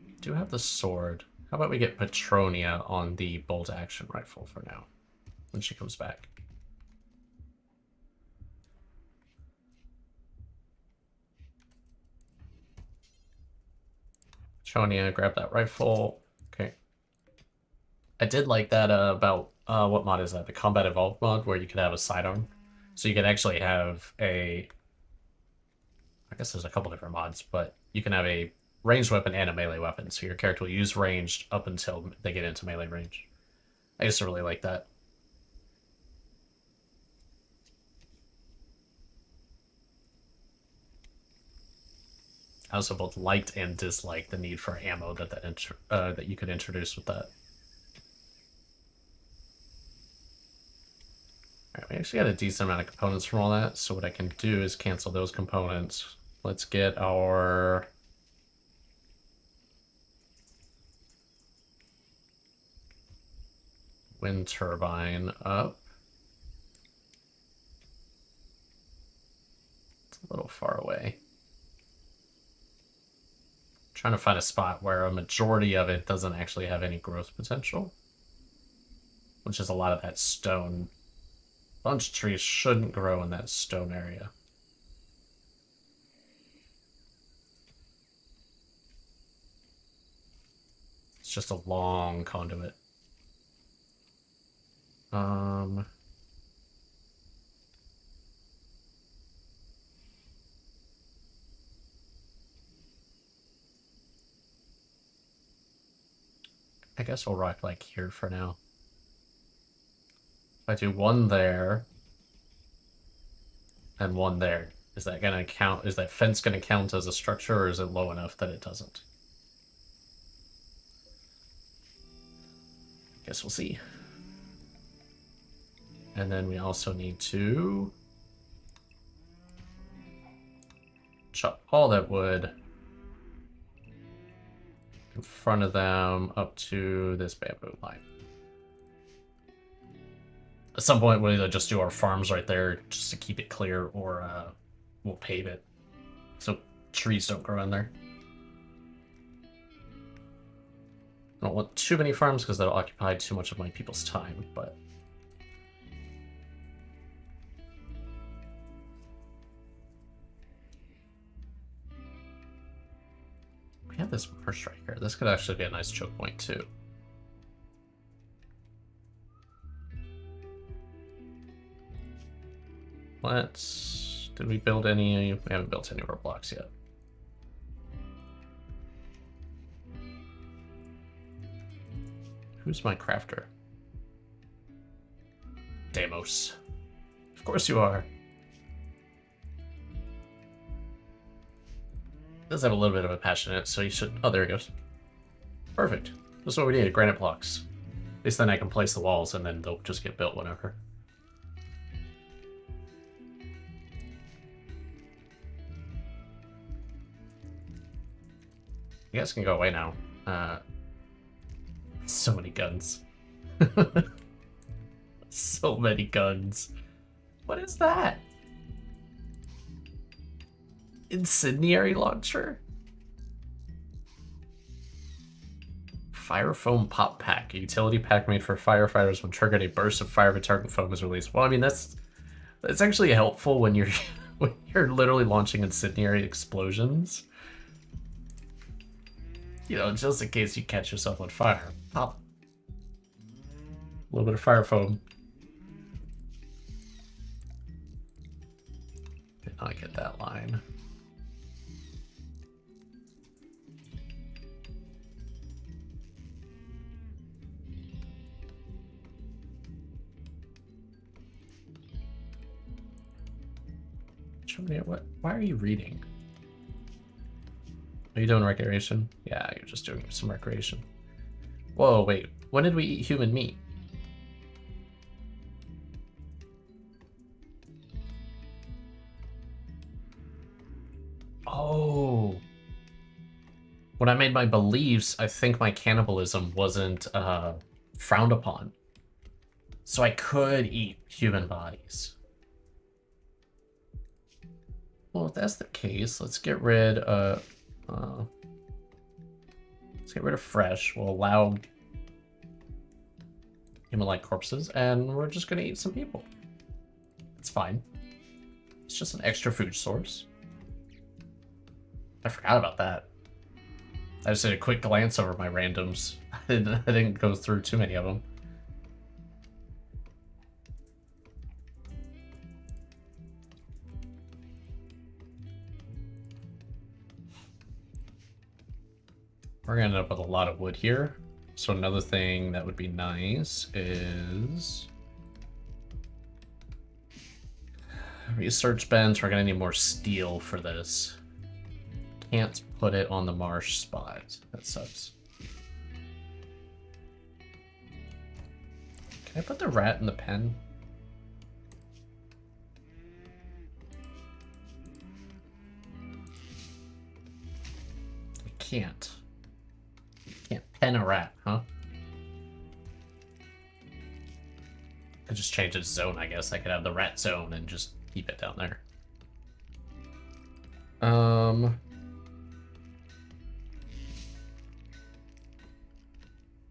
you do have the sword. How about we get Petronia on the bolt action rifle for now, when she comes back. Petronia, grab that rifle. Okay. I did like that about, what mod is that? The Combat Evolved mod, where you could have a sidearm. So you could actually have a, I guess there's a couple different mods, but you can have a ranged weapon and a melee weapon. So your character will use ranged up until they get into melee range. I used to really like that. I also both liked and disliked the need for ammo that you could introduce with that. Alright, we actually got a decent amount of components from all that, so what I can do is cancel those components. Let's get our... wind turbine up. It's a little far away. Trying to find a spot where a majority of it doesn't actually have any growth potential, which is a lot of that stone. Bunch trees shouldn't grow in that stone area. It's just a long conduit. I guess we'll rock like here for now. If I do one there and one there, is that gonna count? Is that fence gonna count as a structure, or is it low enough that it doesn't? Guess we'll see. And then we also need to chop all that wood in front of them up to this bamboo line. At some point, we'll either just do our farms right there just to keep it clear, or we'll pave it so trees don't grow in there. I don't want too many farms because that'll occupy too much of my people's time, but... we have this marsh right here. This could actually be a nice choke point too. Let's... did we build any? We haven't built any of our blocks yet. Who's my crafter? Damos. Of course you are. Does have a little bit of a passion in it, so you should... oh, there he goes. Perfect. This is what we need, granite blocks. At least then I can place the walls, and then they'll just get built whenever. You guys can go away now. So many guns. So many guns. What is that? Incendiary launcher? Fire foam pop pack. A utility pack made for firefighters when triggered a burst of fire retardant foam is released. Well, I mean, that's actually helpful when you're when you're literally launching incendiary explosions. You know, just in case you catch yourself on fire. Pop. A little bit of fire foam. Did not get that line. What? Why are you reading? Are you doing recreation? Yeah, you're just doing some recreation. Whoa, wait. When did we eat human meat? Oh. When I made my beliefs, I think my cannibalism wasn't frowned upon. So I could eat human bodies. Well, if that's the case, let's get rid of fresh. We'll allow human-like corpses, and we're just gonna eat some people. It's fine. It's just an extra food source. I forgot about that. I just did a quick glance over my randoms. I didn't go through too many of them. We're gonna end up with a lot of wood here. So another thing that would be nice is research bench. We're gonna need more steel for this. Can't put it on the marsh spot. That sucks. Can I put the rat in the pen? I can't. Can't pen a rat, huh? Could just change its zone, I guess. I could have the rat zone and just keep it down there.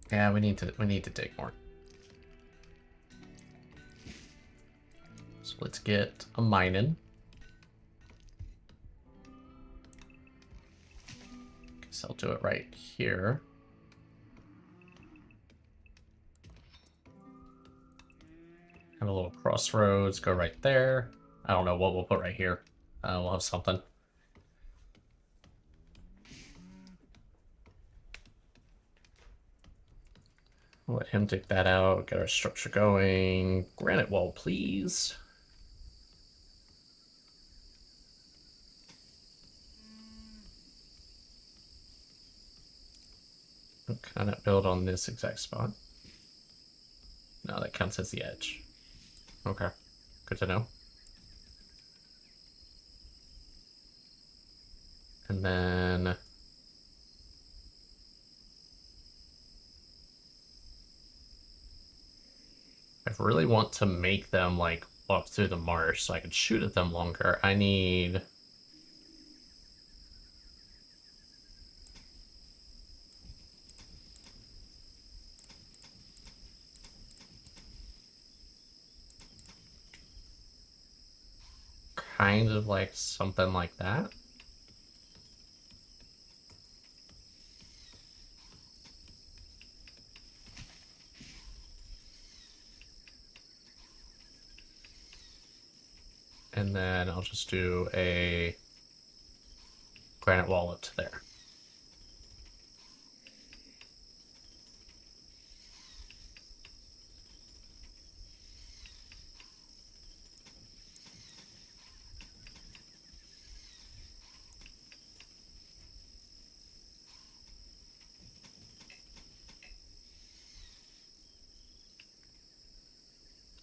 Yeah, we need to dig more. So let's get a mining. Guess I'll do it right here. Have a little crossroads, go right there. I don't know what we'll put right here. We'll have something. We'll let him dig that out, get our structure going. Granite wall, please. Can I build on this exact spot? No, that counts as the edge. Okay, good to know. And then I really want to make them like walk through the marsh so I can shoot at them longer. I need kind of like something like that. And then I'll just do a granite wall up to there.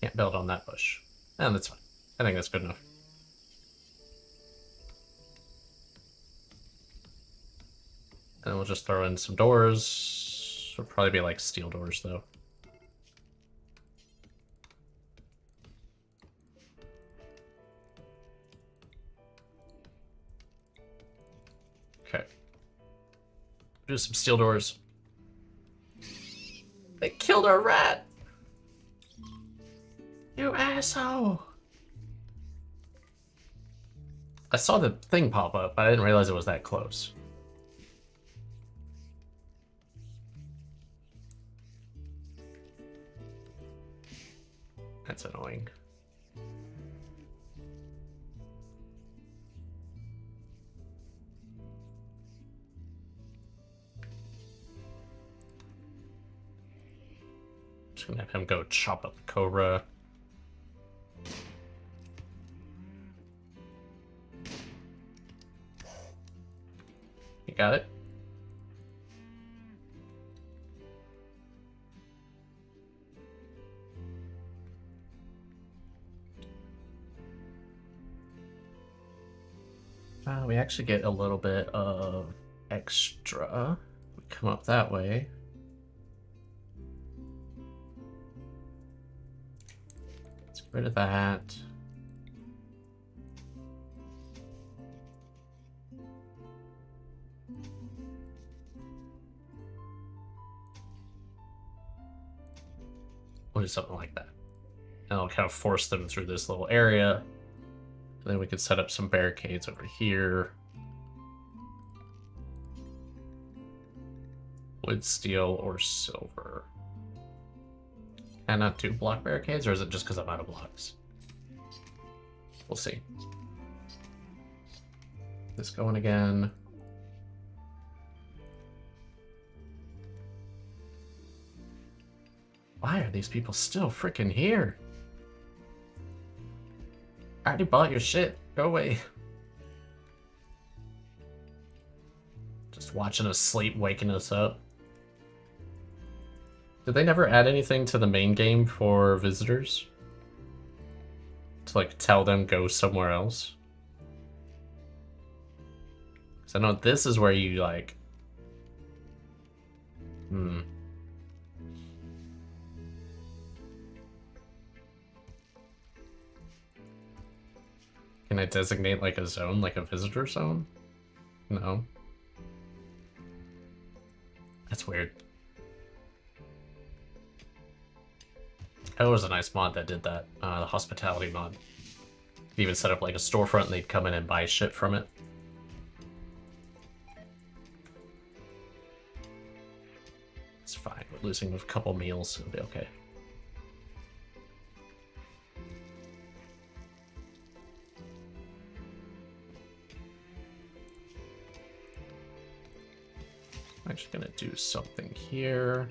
Can't build on that bush. And that's fine. I think that's good enough. And we'll just throw in some doors. It'll probably be like steel doors though. Okay. Do some steel doors. They killed our rat! You asshole! I saw the thing pop up, but I didn't realize it was that close. That's annoying. Just gonna have him go chop up the cobra. You got it? We actually get a little bit of extra. We come up that way. Let's get rid of that. We'll do something like that. And I'll kind of force them through this little area. And then we can set up some barricades over here. Wood, steel, or silver. Can I not do block barricades, or is it just because I'm out of blocks? We'll see. This going again. Why are these people still freaking here? I already bought your shit. Go away. Just watching us sleep, waking us up. Did they never add anything to the main game for visitors? To like tell them go somewhere else? Because I know this is where you like... Can I designate like a zone, like a visitor zone? No. That's weird. Oh, it was a nice mod that did that. The hospitality mod. You even set up like a storefront and they'd come in and buy shit from it. It's fine. We're losing a couple meals. It'll be okay. I'm actually gonna do something here.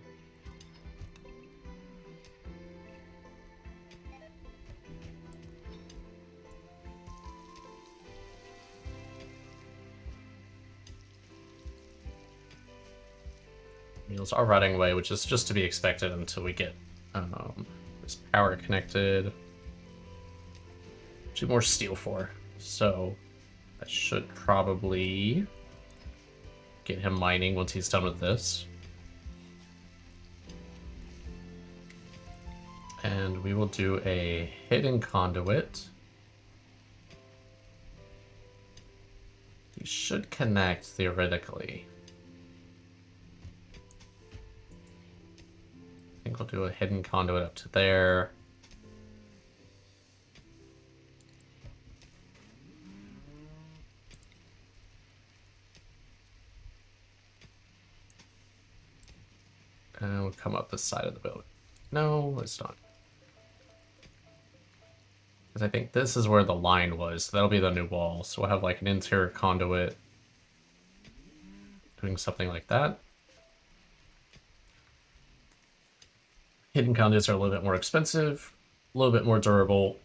Meals are running away, which is just to be expected until we get this power connected. Actually, more steel for. So I should probably get him mining once he's done with this. And we will do a hidden conduit. He should connect theoretically. I think we'll do a hidden conduit up to there. And we'll come up this side of the building. No, it's not. Because I think this is where the line was. So that'll be the new wall. So we'll have like an interior conduit. Doing something like that. Hidden conduits are a little bit more expensive, a little bit more durable,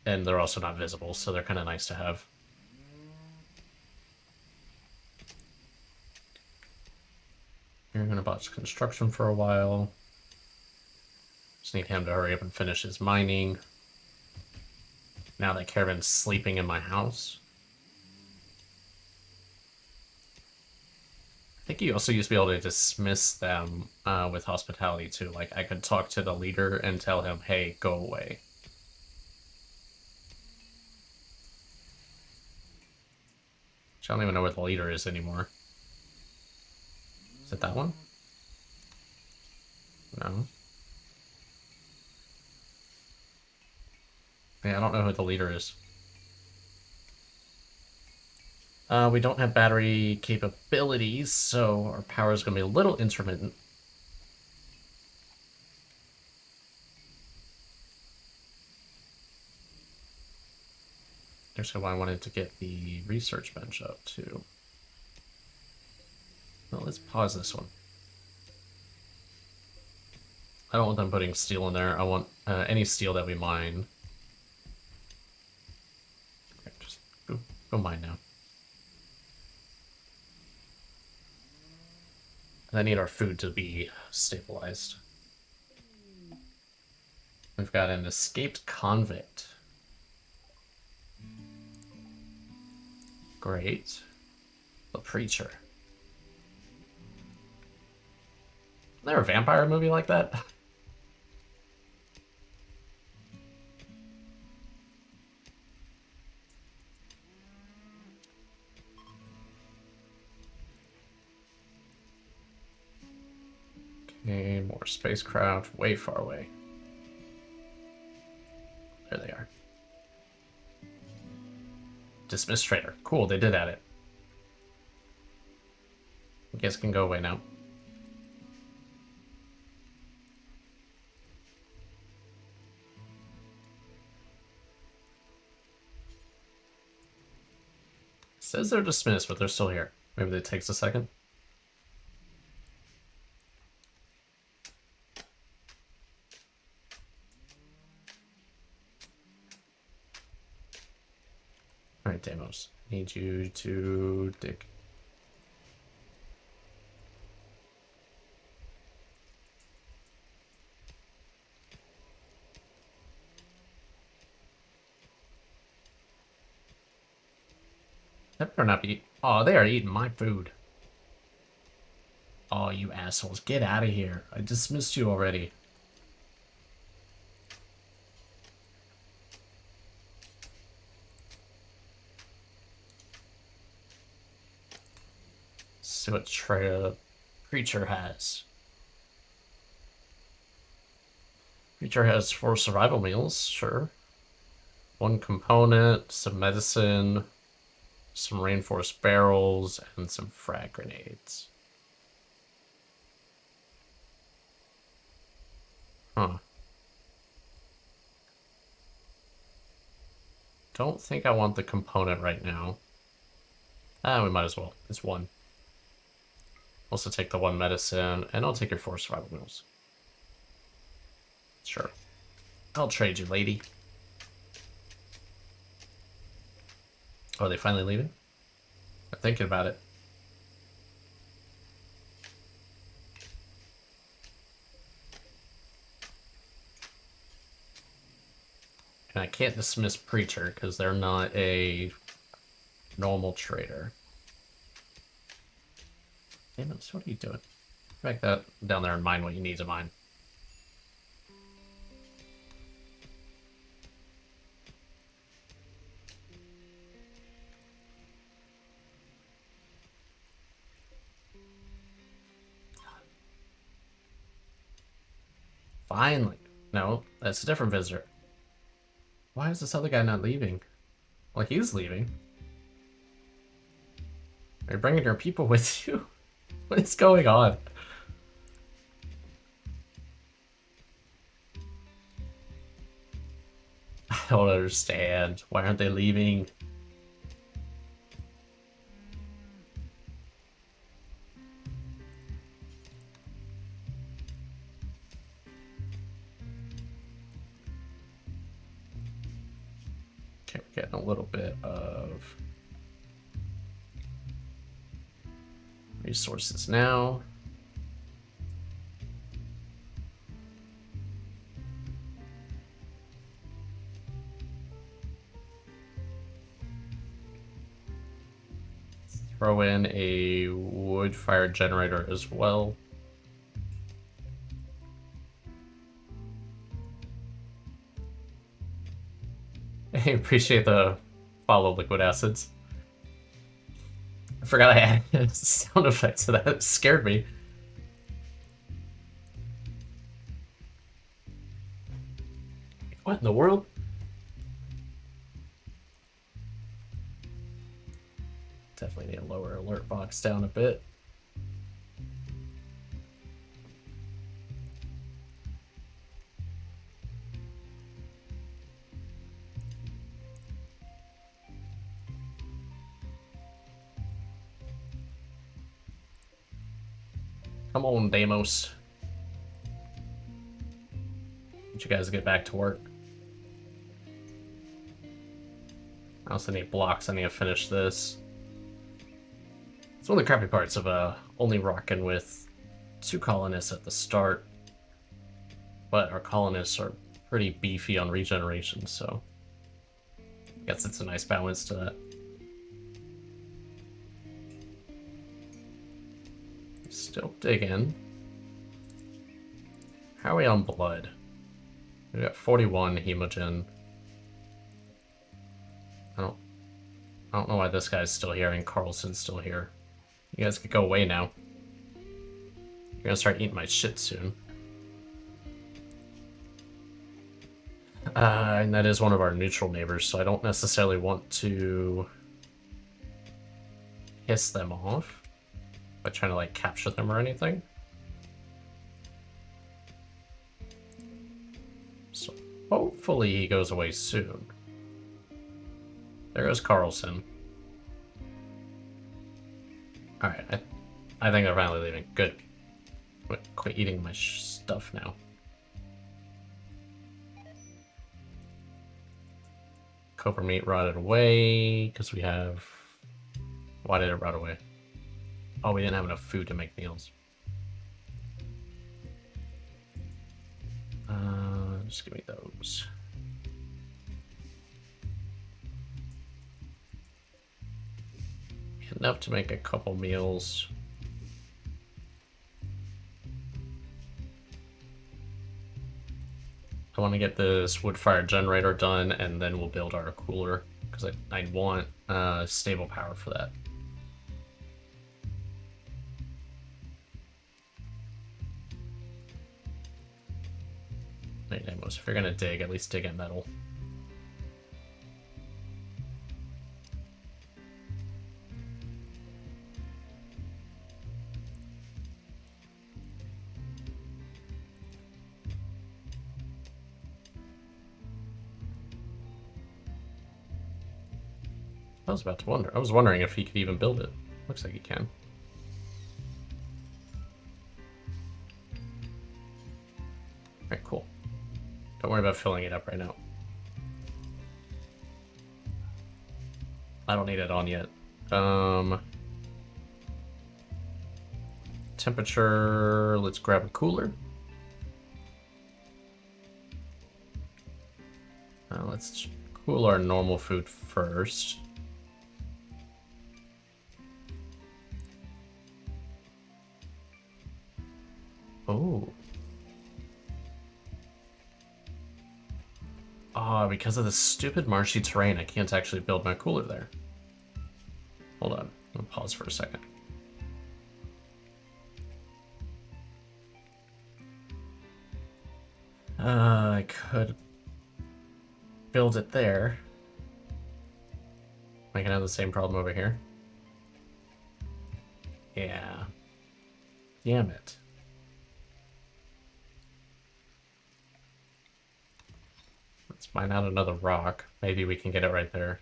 and they're also not visible, so they're kind of nice to have. You're going to botch construction for a while. Just need him to hurry up and finish his mining. Now that Caravan's sleeping in my house. I think you also used to be able to dismiss them with hospitality too. Like I could talk to the leader and tell him, hey, go away. I don't even know where the leader is anymore. Is it that one? No. Yeah, I don't know who the leader is. We don't have battery capabilities, so our power is going to be a little intermittent. Here's why I wanted to get the research bench up, too. Well, let's pause this one. I don't want them putting steel in there. I want any steel that we mine. Okay, just go mine now. I need our food to be stabilized. We've got an escaped convict. Great. The Preacher. Is there a vampire movie like that? Okay, more spacecraft, way far away. There they are. Dismiss trader. Cool, they did add it. You guys can go away now. It says they're dismissed, but they're still here. Maybe it takes a second. Alright, Deimos. Need you to dig. That better not be. Oh, they are eating my food. Oh, you assholes. Get out of here. I dismissed you already. See what creature has. Creature has 4 survival meals, sure. 1 component, some medicine, some reinforced barrels, and some frag grenades. Huh. Don't think I want the component right now. Ah, we might as well. It's 1. Also take the 1 medicine, and I'll take your 4 survival meals. Sure. I'll trade you, lady. Oh, are they finally leaving? I'm thinking about it. And I can't dismiss Preacher because they're not a normal trader. Damn it, what are you doing? Back that down there and mine what you need to mine. Finally. No, that's a different visitor. Why is this other guy not leaving? Well, he's leaving. Are you bringing your people with you? What is going on? I don't understand. Why aren't they leaving? Okay, we're getting a little bit of resources now. Throw in a wood fire generator as well. I appreciate the follow liquid acids. I forgot I had sound effects to that. It scared me. What in the world? Definitely need to lower alert box down a bit. Come on, Deimos. Need you guys to get back to work. I also need blocks. I need to finish this. It's one of the crappy parts of only rocking with 2 colonists at the start. But our colonists are pretty beefy on regeneration, so I guess it's a nice balance to that. Still digging. How are we on blood? We got 41 hemogen. I don't know why this guy's still here and Carlson's still here. You guys could go away now. You're gonna start eating my shit soon. And that is one of our neutral neighbors, so I don't necessarily want to piss them off by trying to like capture them or anything. So hopefully he goes away soon. There goes Carlson. Alright, I think they're finally leaving. Good. Quit eating my stuff now. Copper meat rotted away because we have... Why did it rot away? Oh, we didn't have enough food to make meals. Just give me those. Enough to make a couple meals. I want to get this wood-fired generator done, and then we'll build our cooler, because I want stable power for that. Hey, Demos, if you're gonna dig, at least dig in metal. I was about to wonder. I was wondering if he could even build it. Looks like he can. Alright, cool. Don't worry about filling it up right now. I don't need it on yet. Temperature, let's grab a cooler. Let's cool our normal food first. Oh. Ah, because of the stupid marshy terrain, I can't actually build my cooler there. Hold on, I'll pause for a second. I could build it there. I can have the same problem over here. Yeah. Damn it. Let's mine out another rock. Maybe we can get it right there.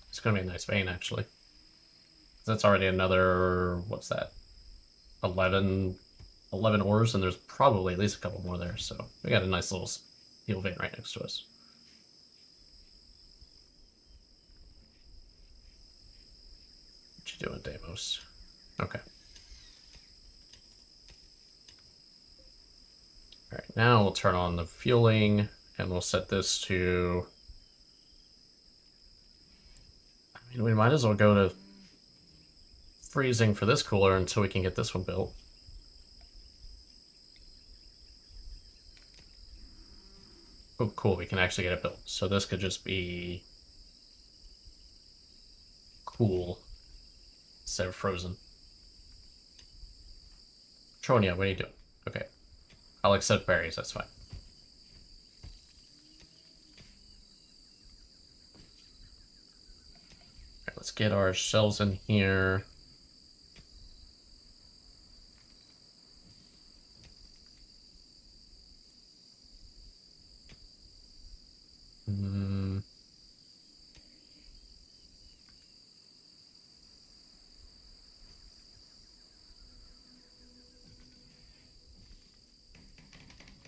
It's gonna be a nice vein, actually. That's already another, what's that? 11 ores, and there's probably at least a couple more there, so we got a nice little steel vein right next to us. What you doing, Deimos? Okay. Alright, now we'll turn on the fueling, and we'll set this to... I mean, we might as well go to freezing for this cooler until we can get this one built. Oh, cool, we can actually get it built. So this could just be cool instead of frozen. Tronia, what are you doing? Okay. I'll accept berries, that's fine. Alright, let's get our shells in here.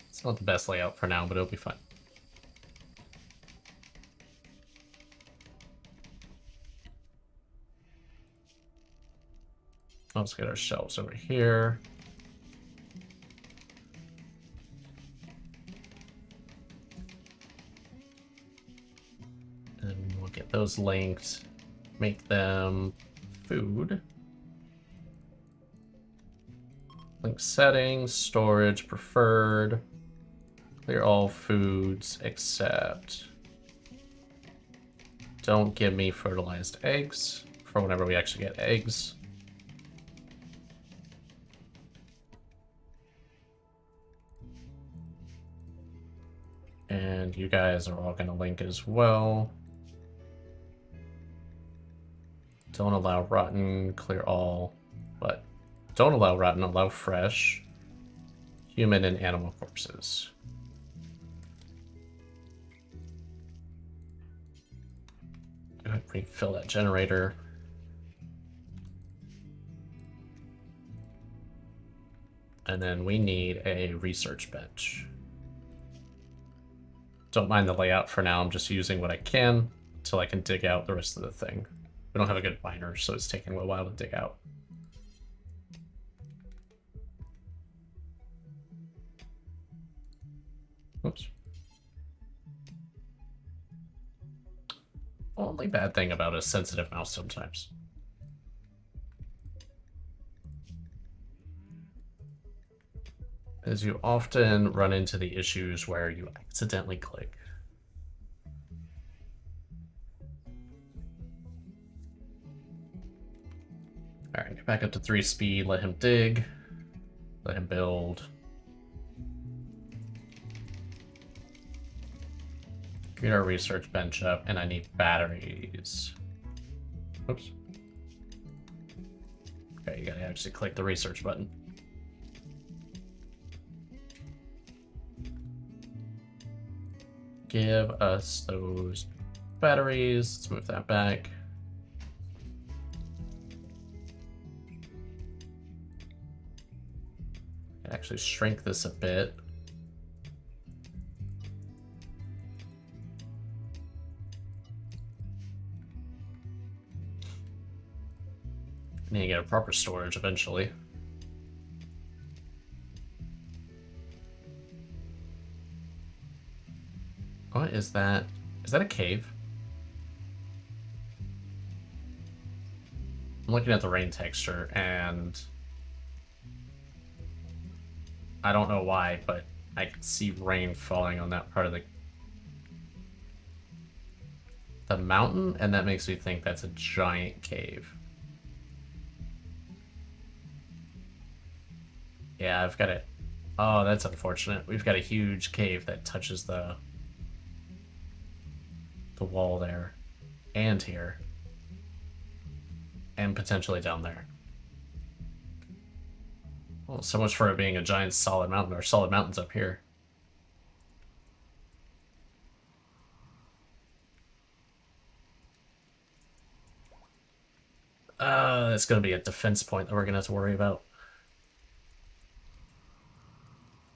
It's not the best layout for now, but it'll be fine. Let's get our shelves over here. And we'll get those linked, make them food. Link settings, storage, preferred. Clear all foods except Don't give me fertilized eggs for whenever we actually get eggs. And you guys are all gonna link as well. Don't allow rotten, clear all, but don't allow rotten, allow fresh, human and animal corpses. Go ahead and refill that generator. And then we need a research bench. Don't mind the layout for now, I'm just using what I can until I can dig out the rest of the thing. We don't have a good miner, so it's taking a while to dig out. Oops. Only bad thing about a sensitive mouse sometimes. Is you often run into the issues where you accidentally click. Alright, get back up to 3 speed, let him dig, let him build. Get our research bench up, and I need batteries. Oops. Okay, you gotta actually click the research button. Give us those batteries. Let's move that back. Actually shrink this a bit. I need to get a proper storage eventually. What is that? Is that a cave? I'm looking at the rain texture and I don't know why, but I can see rain falling on that part of the mountain, and that makes me think that's a giant cave. Yeah, I've got it. Oh, that's unfortunate. We've got a huge cave that touches the wall there, and here, and potentially down there. Well, so much for it being a giant solid mountain, or solid mountains up here. That's gonna be a defense point that we're gonna have to worry about.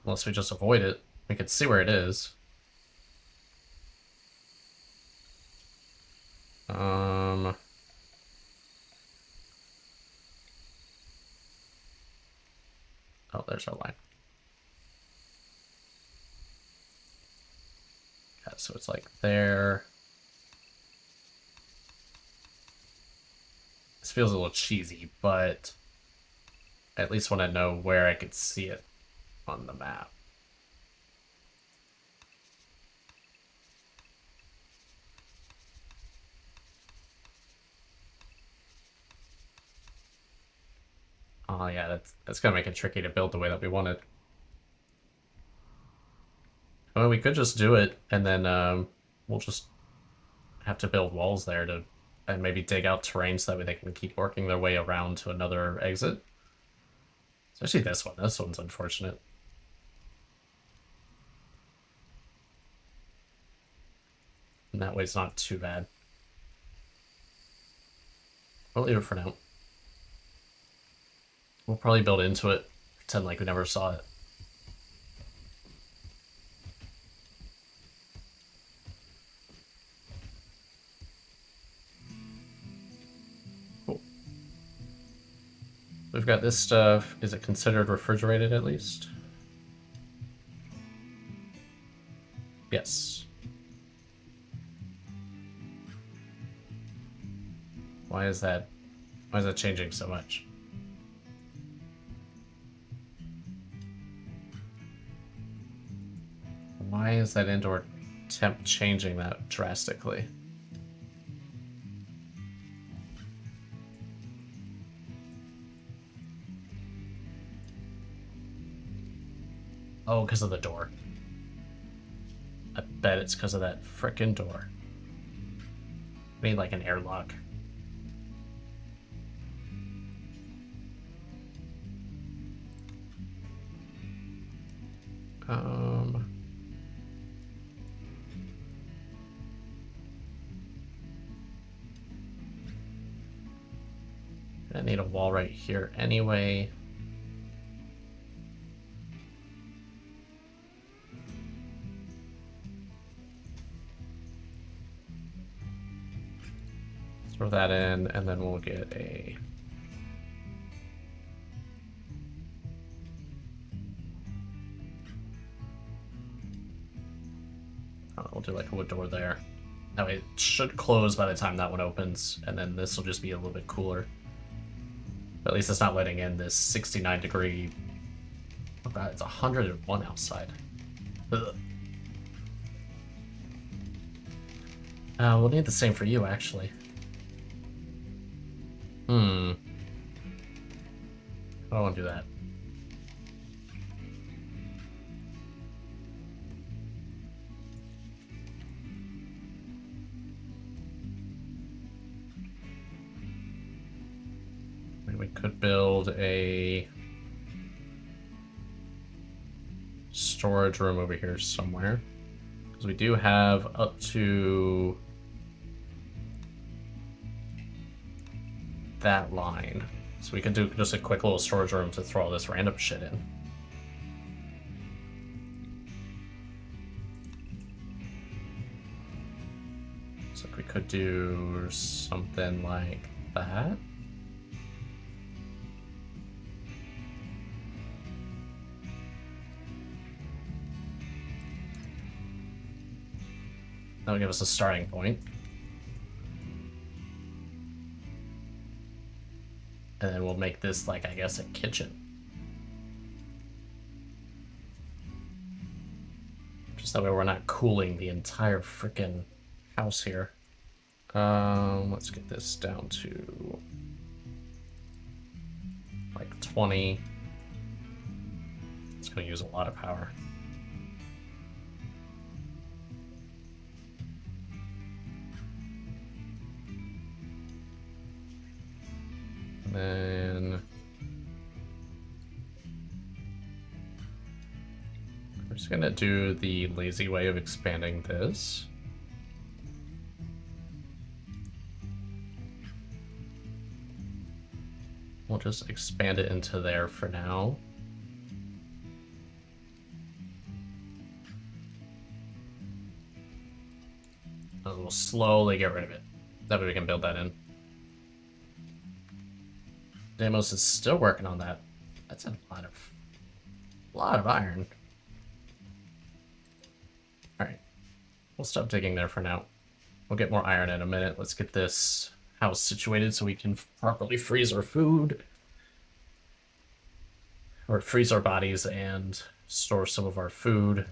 Unless we just avoid it. We could see where it is. Oh, there's our line. Yeah, so it's like there. This feels a little cheesy, but I at least want to know where I could see it on the map. Oh yeah, that's gonna make it tricky to build the way that we wanted. Well, we could just do it, and then we'll just have to build walls there to, and maybe dig out terrain so that way they can keep working their way around to another exit. Especially this one. This one's unfortunate. And that way it's not too bad. We'll leave it for now. We'll probably build into it, pretend like we never saw it. Cool. We've got this stuff. Is it considered refrigerated at least? Yes. Why is that changing so much? Why is that indoor temp changing that drastically? Oh, because of the door. I bet it's because of that frickin' door. We need like an airlock. I need a wall right here anyway. Throw that in, and then we'll get a... Oh, we'll do like a wood door there. That way it should close by the time that one opens, and then this will just be a little bit cooler. But at least it's not letting in this 69 degree... Oh god, it's 101 outside. Ugh. We'll need the same for you, actually. I don't want to do that. Maybe we could build a storage room over here somewhere. Because we do have up to that line. So we can do just a quick little storage room to throw all this random shit in. So we could do something like that. That'll give us a starting point. And then we'll make this, like, I guess, a kitchen. Just that way we're not cooling the entire freaking house here. Let's get this down to like 20. It's gonna use a lot of power. And then we're just gonna do the lazy way of expanding this. We'll just expand it into there for now. And we'll slowly get rid of it. That way we can build that in. Demos is still working on that. That's a lot of iron. Alright. We'll stop digging there for now. We'll get more iron in a minute. Let's get this house situated so we can properly freeze our food. Or freeze our bodies and store some of our food.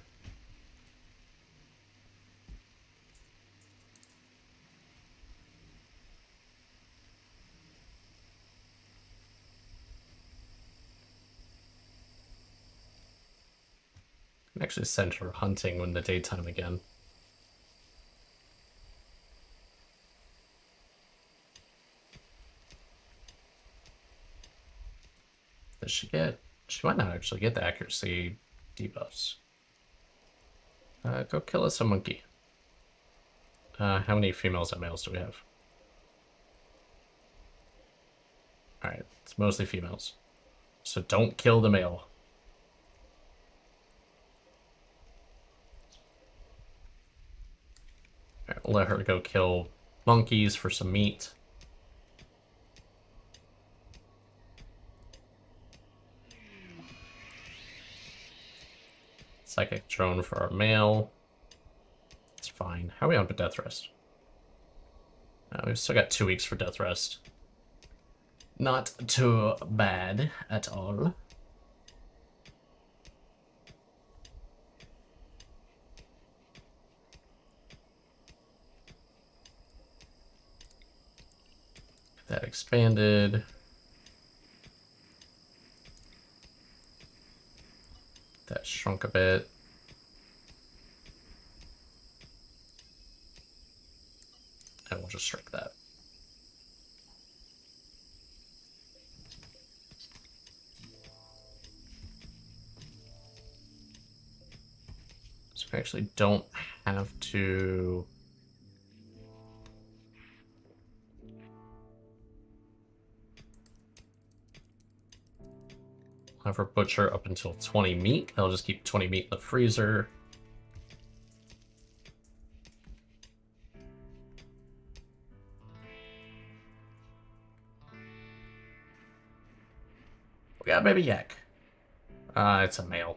I can actually send her hunting in the daytime again. Does she get... She might not actually get the accuracy debuffs. Go kill us a monkey. How many females and males do we have? Alright, it's mostly females. So don't kill the male. Alright, we'll let her go kill monkeys for some meat. Psychic drone for our male. It's fine. How are we on for death rest? We've still got 2 weeks for death rest. Not too bad at all. Get that expanded. that shrunk a bit. And we'll just shrink that. So we actually don't have to... have our butcher up until 20 meat. I'll just keep 20 meat in the freezer. We got a baby yak. It's a male.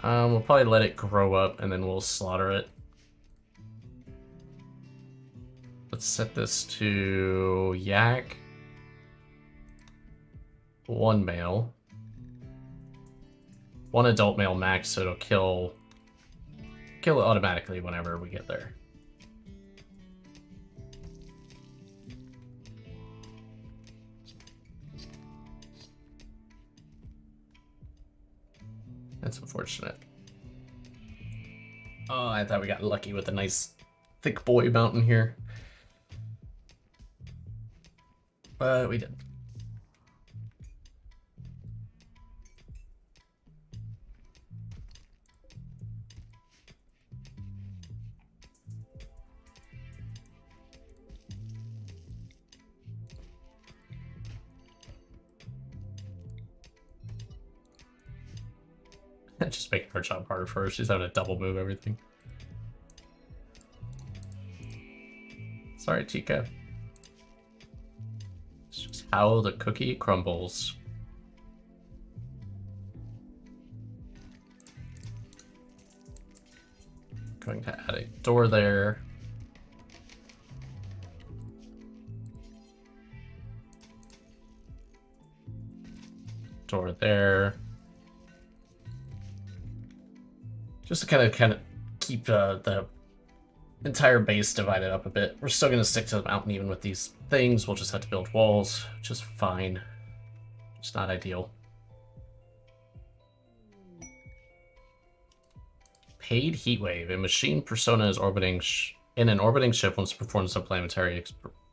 We'll probably let it grow up and then we'll slaughter it. Let's set this to yak. 1 male. 1 adult male max, so it'll kill it automatically whenever we get there. That's unfortunate. Oh, I thought we got lucky with a nice thick boy mountain here. But we didn't. Just making her job harder for her. She's having to double move everything. Sorry, Chica. It's just how the cookie crumbles. Going to add a door there. Door there. Just to kind of keep the entire base divided up a bit. We're still going to stick to the mountain even with these things. We'll just have to build walls, which is fine. It's not ideal. Paid heatwave. A machine persona is orbiting in an orbiting ship once it performs some planetary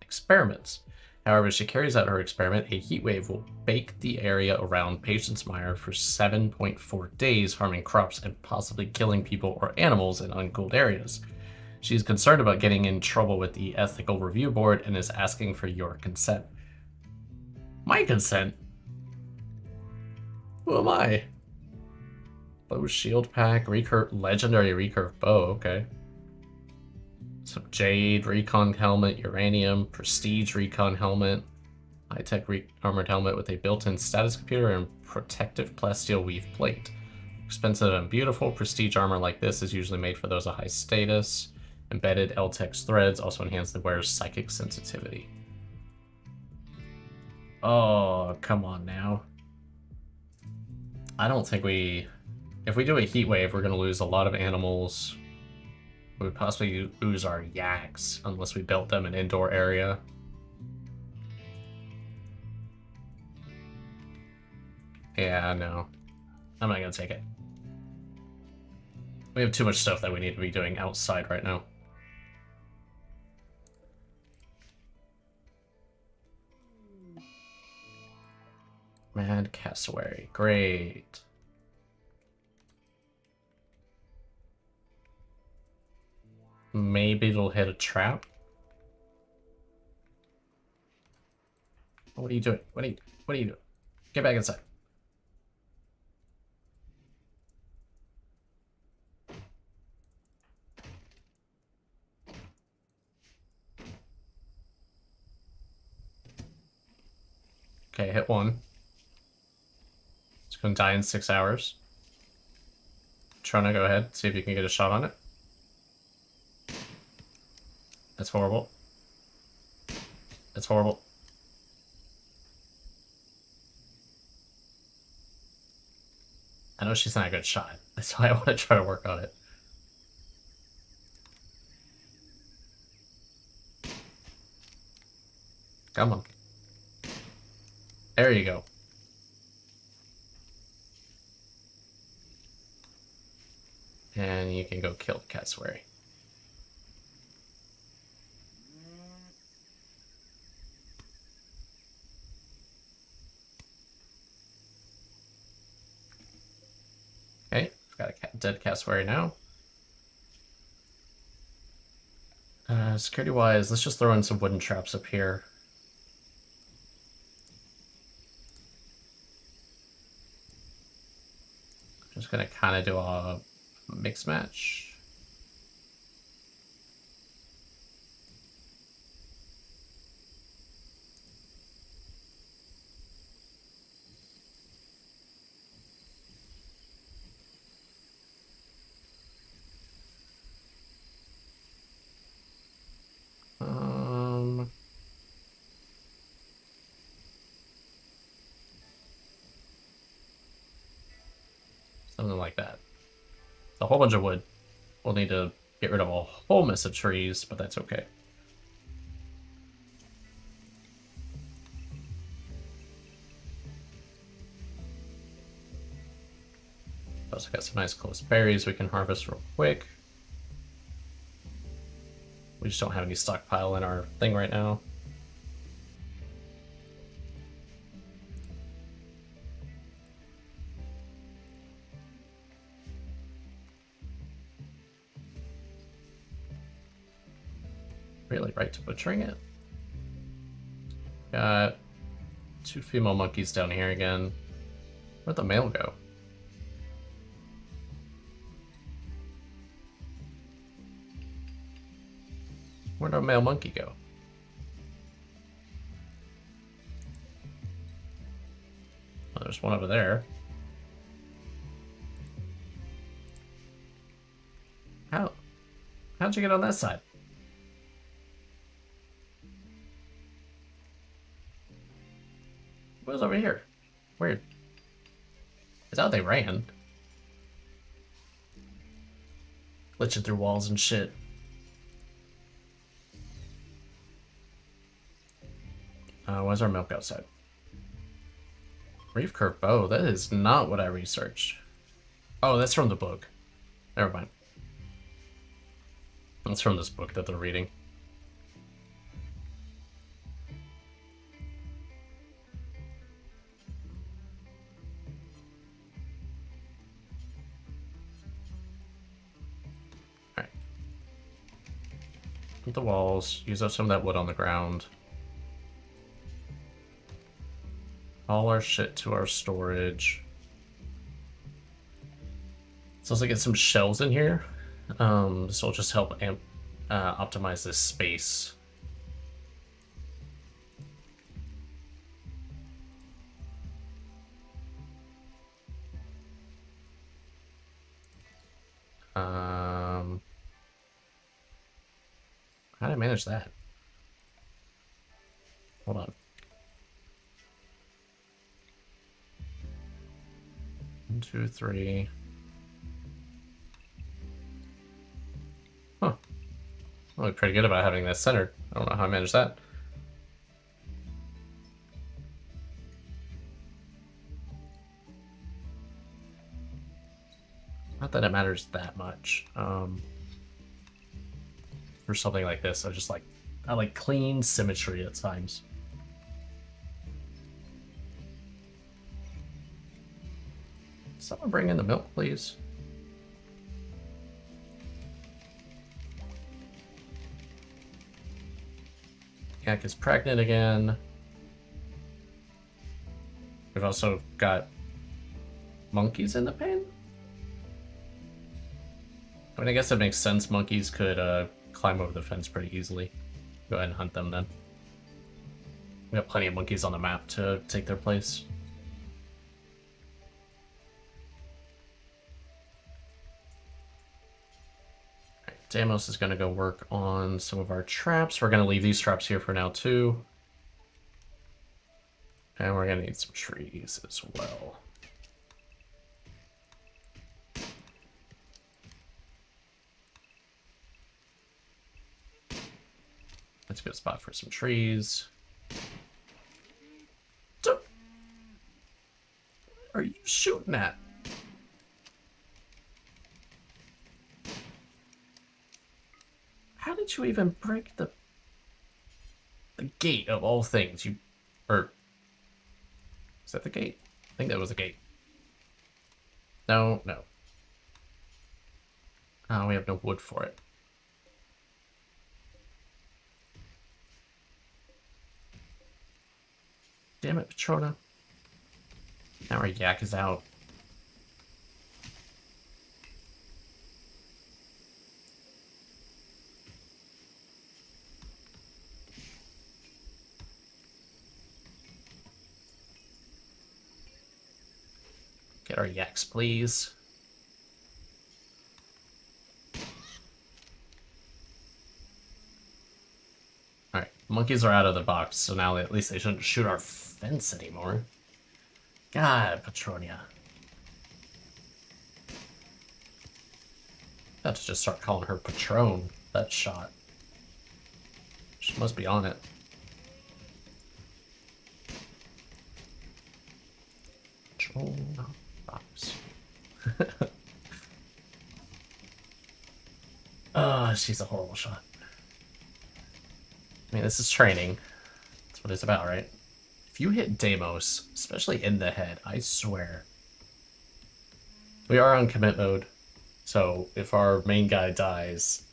experiments. However, if she carries out her experiment, a heatwave will bake the area around Patience Mire for 7.4 days, harming crops and possibly killing people or animals in uncooled areas. She's concerned about getting in trouble with the Ethical Review Board and is asking for your consent. My consent? Who am I? Bow shield pack, legendary recurve bow, okay. Some jade, recon helmet, uranium, prestige recon helmet, high-tech armored helmet with a built-in status computer and protective plasteel weave plate. Expensive and beautiful, prestige armor like this is usually made for those of high status. Embedded LTEX threads also enhance the wearer's psychic sensitivity. Oh, come on now. I don't think if we do a heat wave, we're going to lose a lot of animals. We would possibly lose our yaks unless we built them an indoor area. Yeah, no. I'm not going to take it. We have too much stuff that we need to be doing outside right now. Mad cassowary. Great. Maybe it'll hit a trap. What are you doing? What are you doing? Get back inside. Okay, hit 1. It's gonna die in 6 hours. Trona, go ahead, see if you can get a shot on it. That's horrible. That's horrible. I know she's not a good shot. That's why I want to try to work on it. Come on. There you go. And you can go kill the cassowary. Okay, we've got a dead cassowary now. Security-wise, let's just throw in some wooden traps up here. Just gonna kind of do a mix match. Something like that. It's a whole bunch of wood. We'll need to get rid of a whole mess of trees, but that's okay. Also got some nice close berries we can harvest real quick. We just don't have any stockpile in our thing right now. Really right to butchering it. Got 2 female monkeys down here again. Where'd the male go? Where'd our male monkey go? Oh, there's one over there. How'd you get on that side? What was over here? Weird. I thought they ran. Glitching through walls and shit. Why's our milk outside? Reef curve bow. That is not what I researched. Oh, that's from the book. Never mind. That's from this book that they're reading. Alright. Put the walls. Use up some of that wood on the ground. All our shit to our storage. Let's also get some shells in here. This will just help optimize this space. How do I manage that? Hold on. 1, 2, 3. Huh. I look pretty good about having that centered. I don't know how I managed that. Not that it matters that much. For something like this, I like clean symmetry at times. Someone bring in the milk, please. Yak is pregnant again. We've also got monkeys in the pen. I mean, I guess that makes sense. Monkeys could climb over the fence pretty easily. Go ahead and hunt them then. We have plenty of monkeys on the map to take their place. Damos is going to go work on some of our traps. We're going to leave these traps here for now, too. And we're going to need some trees as well. That's a good spot for some trees. What are you shooting at? did you even break the gate of all things? You, or is that the gate? I think that was the gate. No, no. Oh, we have no wood for it. Damn it, Petrona. Now our yak is out. Get our yaks, please. Alright, monkeys are out of the box, so now at least they shouldn't shoot our fence anymore. God, Petronia. About to just start calling her Patron. That shot. She must be on it. Patron box. Oh, she's a horrible shot. I mean, this is training. That's what it's about, right? If you hit Deimos, especially in the head, I swear. We are on commit mode, so if our main guy dies,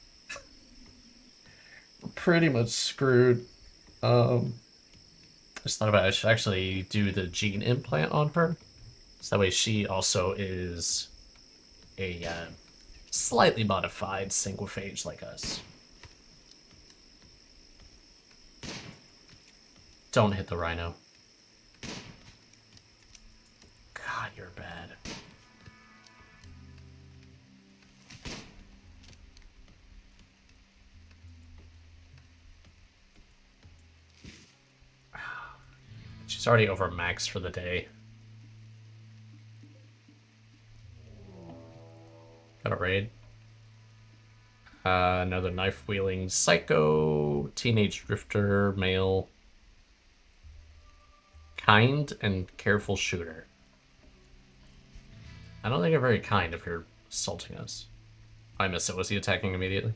we're pretty much screwed. I just thought about it. I should actually do the gene implant on her. So that way she also is a slightly modified Sanguophage like us. Don't hit the rhino. God, you're bad. She's already over max for the day. Got a raid. Another knife-wielding psycho, teenage drifter, male. Kind and careful shooter. I don't think you're very kind if you're assaulting us. I missed it. Was he attacking immediately?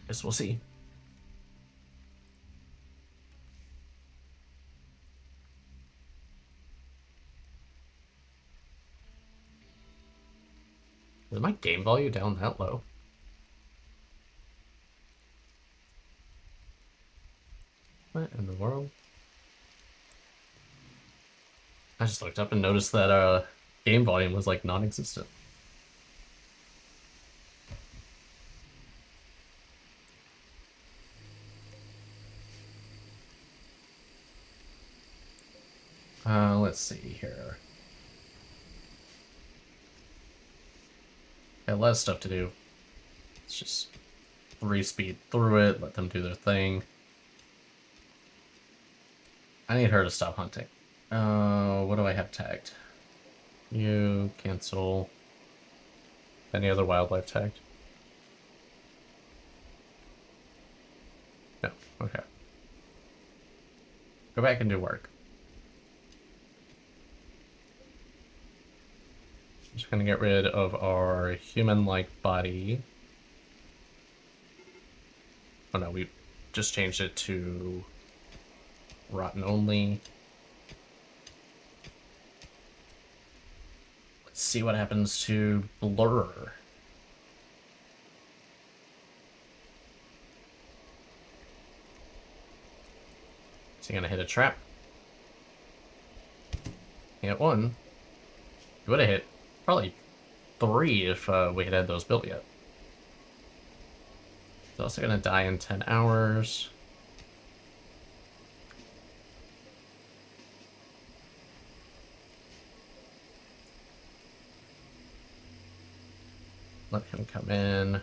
Guess we'll see. Is my game value down that low? What in the world? I just looked up and noticed that game volume was like non-existent. Let's see here. Got a lot of stuff to do. Let's just 3-speed through it, let them do their thing. I need her to stop hunting. What do I have tagged? You cancel. Any other wildlife tagged? No. Okay. Go back and do work. Just gonna get rid of our human-like body. Oh no, we just changed it to rotten only. Let's see what happens to blur. Is he gonna hit a trap? He hit one. He would have hit probably 3 if we had those built yet. He's also gonna die in 10 hours. Let him come in.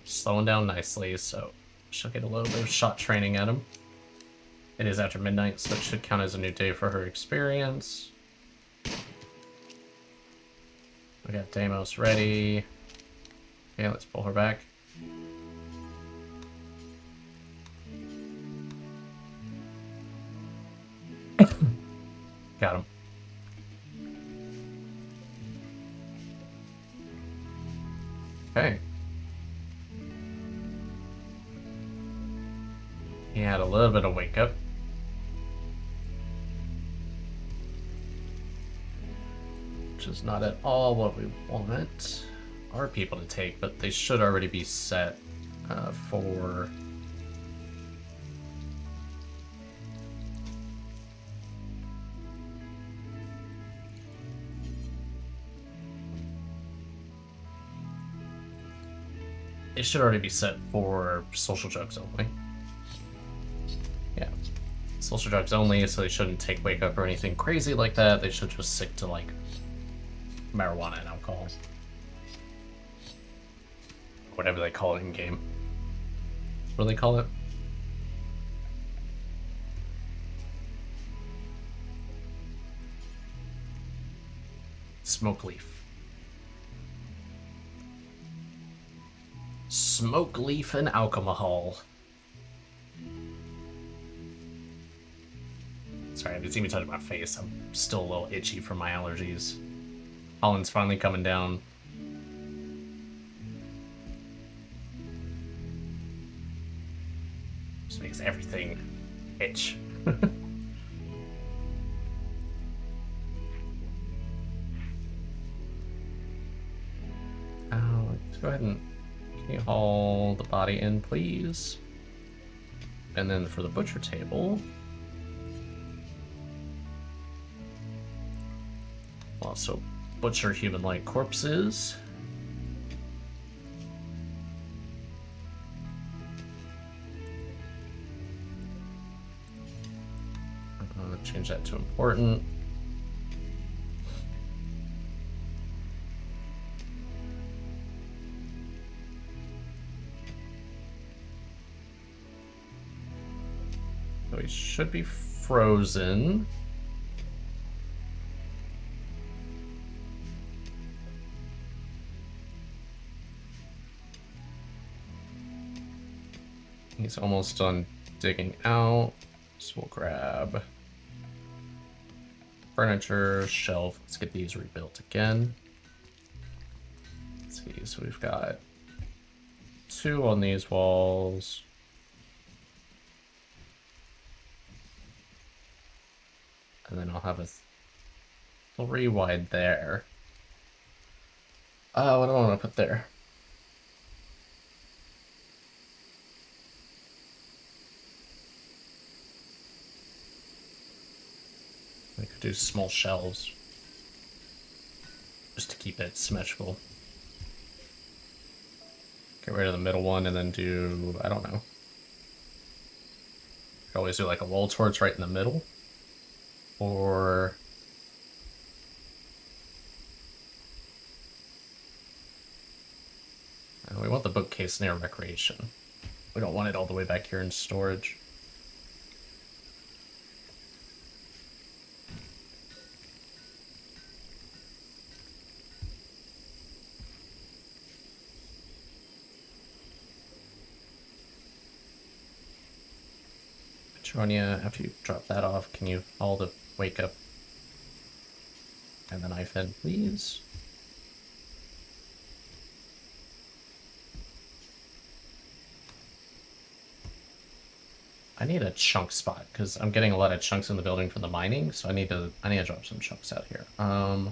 Slowing down nicely, so she'll get a little bit of shot training at him. It is after midnight, so it should count as a new day for her experience. We got Deimos ready. Okay, let's pull her back. Got him. Okay. He had a little bit of wake up. Which is not at all what we want our people to take, but they should already be set for... It should already be set for social drugs only. Yeah. Social drugs only, so they shouldn't take wake up or anything crazy like that. They should just stick to, like, marijuana and alcohol. Whatever they call it in game. What do they call it? Smoke leaf. Smoke leaf and alcohol. Sorry, if you see me touching my face, I'm still a little itchy from my allergies. Pollen's finally coming down. Just makes everything itch. Let's go ahead and can you haul the body in, please? And then for the butcher table, we'll also butcher human-like corpses. I'm gonna change that to important. So he should be frozen. He's almost done digging out. So we'll grab furniture, shelf. Let's get these rebuilt again. Let's see, so we've got 2 on these walls. And then I'll have a 3 wide there. What do I want to put there? I could do small shelves. Just to keep it symmetrical. Get rid of the middle one and then do, I don't know. Could always do like a wall torch right in the middle. Or we want the bookcase near recreation. We don't want it all the way back here in storage. Petronia, after you drop that off, can you haul the wake up and the knife in, please? I need a chunk spot because I'm getting a lot of chunks in the building from the mining, so I need to drop some chunks out here. I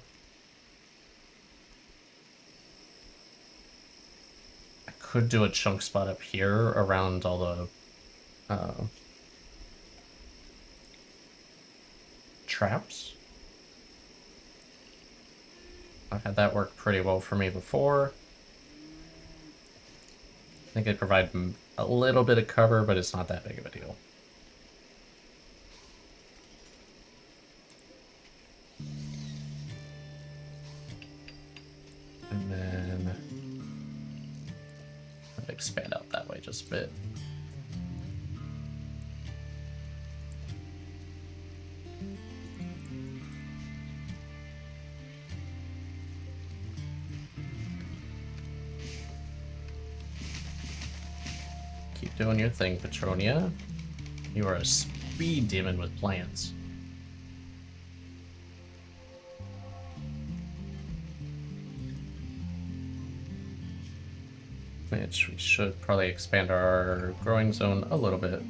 could do a chunk spot up here around all the traps. I've had that work pretty well for me before. I think they provide a little bit of cover, but it's not that big of a deal. And then I'll expand out that way just a bit. Keep doing your thing, Petronia. You are a speed demon with plans. which we should probably expand our growing zone a little bit.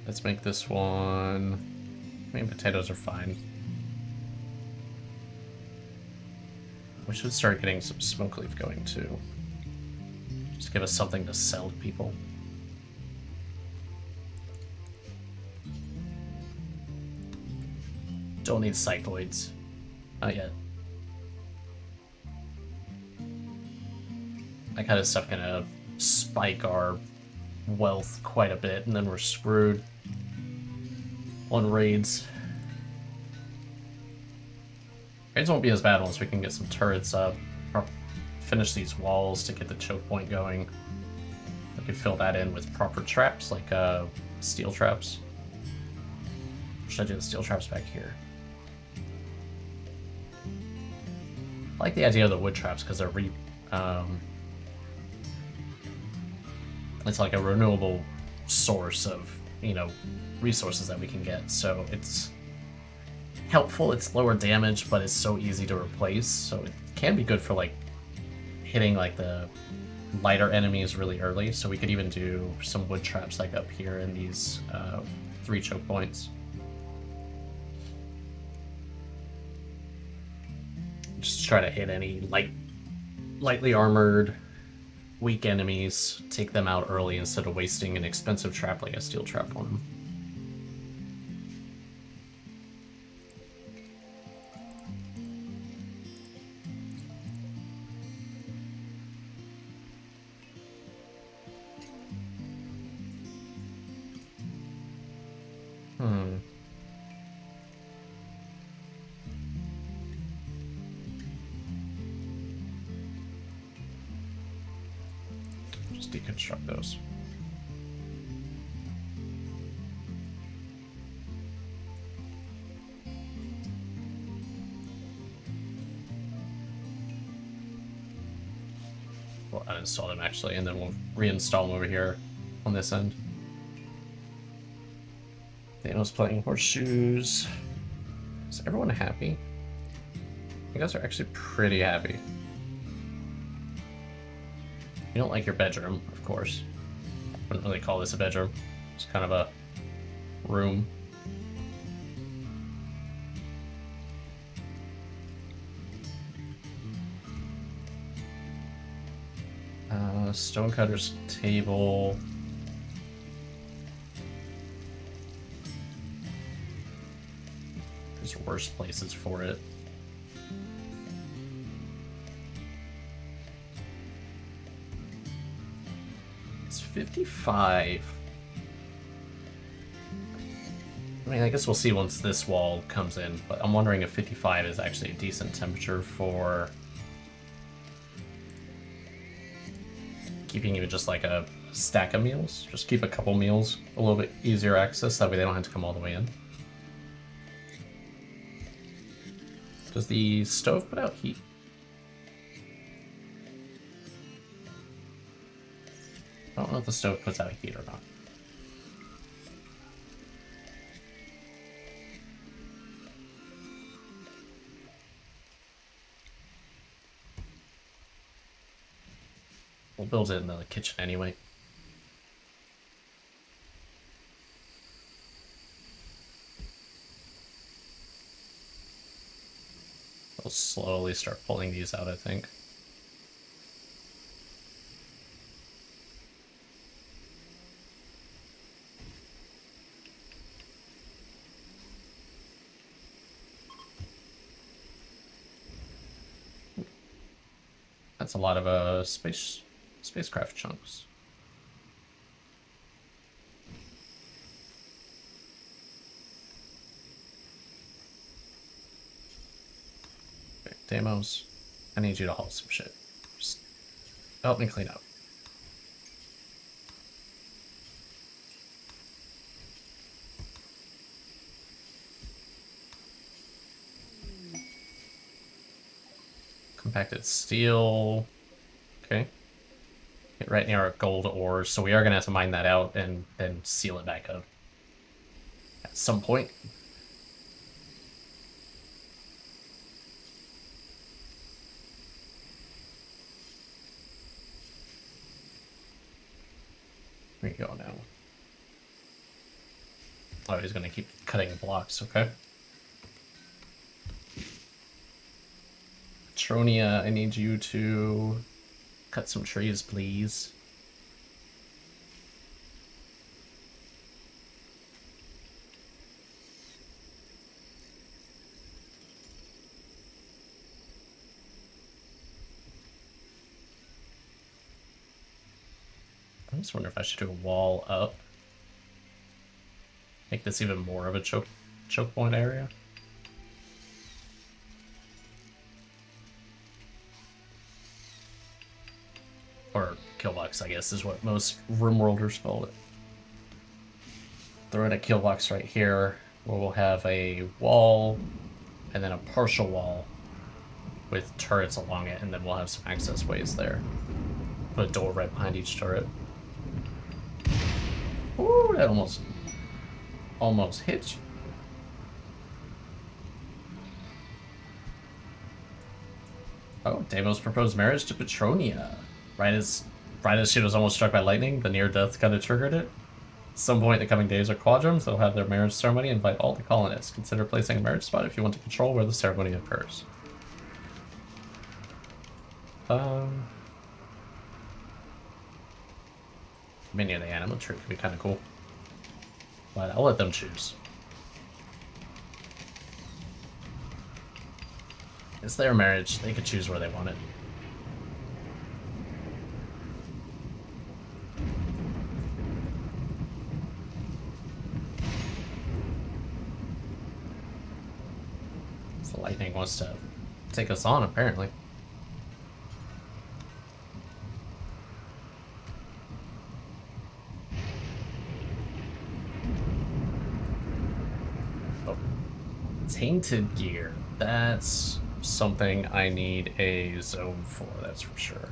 Let's make this one... I mean, potatoes are fine. We should start getting some smoke leaf going too. Just give us something to sell to people. Don't need cycloids. Not yet. That kind of stuff gonna spike our wealth quite a bit, and then we're screwed on raids. Raids won't be as bad once we can get some turrets up, or finish these walls to get the choke point going. We can fill that in with proper traps, like steel traps. Or should I do the steel traps back here? I like the idea of the wood traps because they're it's like a renewable source of, you know, resources that we can get. So it's helpful, it's lower damage, but it's so easy to replace. So it can be good for like hitting like the lighter enemies really early. So we could even do some wood traps like up here in these 3 choke points. Just try to hit any lightly armored, weak enemies, take them out early instead of wasting an expensive trap like a steel trap on them. Just deconstruct those. We'll uninstall them actually, and then we'll reinstall them over here on this end. Thanos playing horseshoes. Is everyone happy? You guys are actually pretty happy. You don't like your bedroom, of course. I wouldn't really call this a bedroom. It's kind of a room. Stonecutter's table. There's worse places for it. It's 55. I mean, I guess we'll see once this wall comes in, but I'm wondering if 55 is actually a decent temperature for keeping even just like a stack of meals. Just keep a couple meals a little bit easier access, that way they don't have to come all the way in. Does the stove put out heat? I don't know if the stove puts out heat or not. We'll build it in the kitchen anyway. We'll slowly start pulling these out, I think. That's a lot of spacecraft chunks. Okay, Deimos, I need you to haul some shit. Just help me clean up. Compacted steel. Okay. Get right near our gold ores, so we are going to have to mine that out and then seal it back up at some point. Where you go now? Oh, he's gonna keep cutting blocks, okay. Tronia, I need you to cut some trees, please. I just wonder if I should do a wall up. Make this even more of a choke point area. Or killbox, I guess, is what most Rimworlders call it. Throw in a killbox right here, where we'll have a wall, and then a partial wall with turrets along it, and then we'll have some access ways there. Put a door right behind each turret. Ooh, that almost hit you. Oh, Devo's proposed marriage to Petronia. Right as she was almost struck by lightning, the near death kind of triggered it. At some point in the coming days or quadrums, they'll have their marriage ceremony and invite all the colonists. Consider placing a marriage spot if you want to control where the ceremony occurs. Many of the animal tree could be kind of cool. But I'll let them choose. It's their marriage. They could choose where they want it. So lightning wants to take us on, apparently. Oh. Tainted gear. That's something I need a zone for, that's for sure.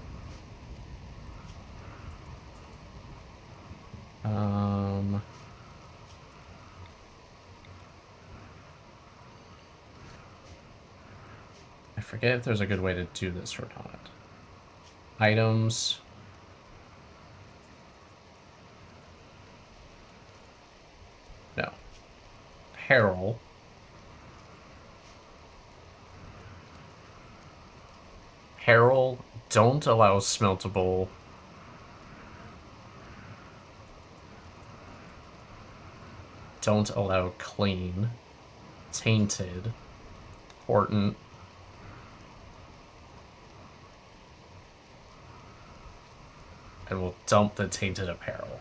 I forget if there's a good way to do this or not. Items. No. Apparel. Apparel, don't allow smeltable. Don't allow clean. Tainted. Important. And we'll dump the tainted apparel.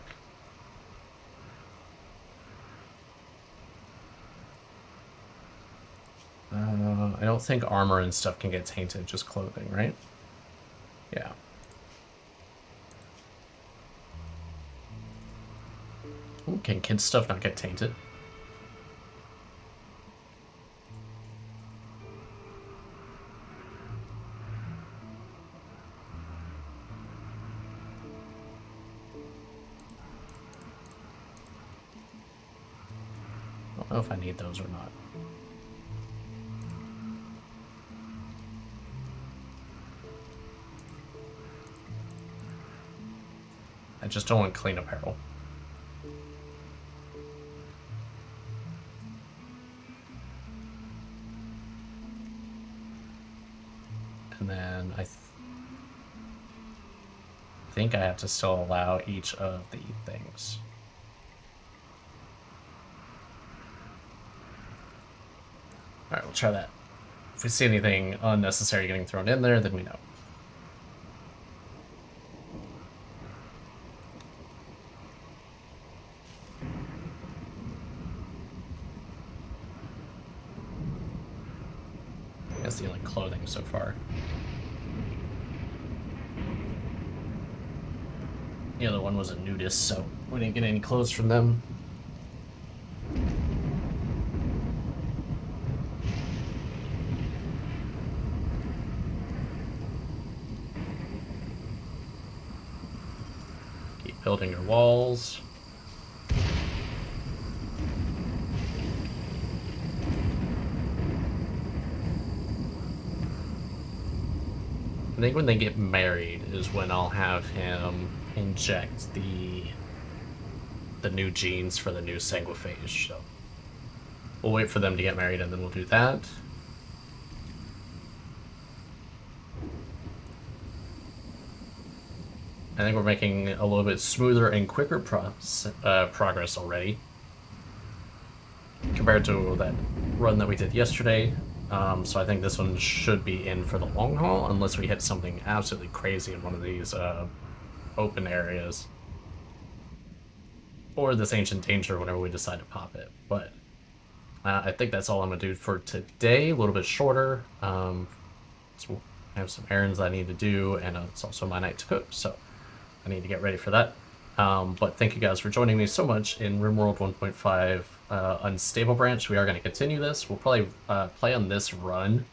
I don't think armor and stuff can get tainted, just clothing, right? Yeah. Ooh, can kids' stuff not get tainted? I don't know if I need those or not. I just don't want clean apparel. And then I think I have to still allow each of the things. Alright, we'll try that. If we see anything unnecessary getting thrown in there, then we know. That's the only clothing so far. The other one was a nudist, so we didn't get any clothes from them. Keep building your walls. I think when they get married is when I'll have him inject the the new genes for the new Sanguophage. So we'll wait for them to get married and then we'll do that. I think we're making a little bit smoother and quicker progress already compared to that run that we did yesterday. So I think this one should be in for the long haul, unless we hit something absolutely crazy in one of these open areas. Or this Ancient Danger whenever we decide to pop it. But I think that's all I'm going to do for today. A little bit shorter. So I have some errands I need to do, and it's also my night to cook, so I need to get ready for that. But thank you guys for joining me so much in Rimworld 1.5 Unstable Branch. We are going to continue this. We'll probably play on this run.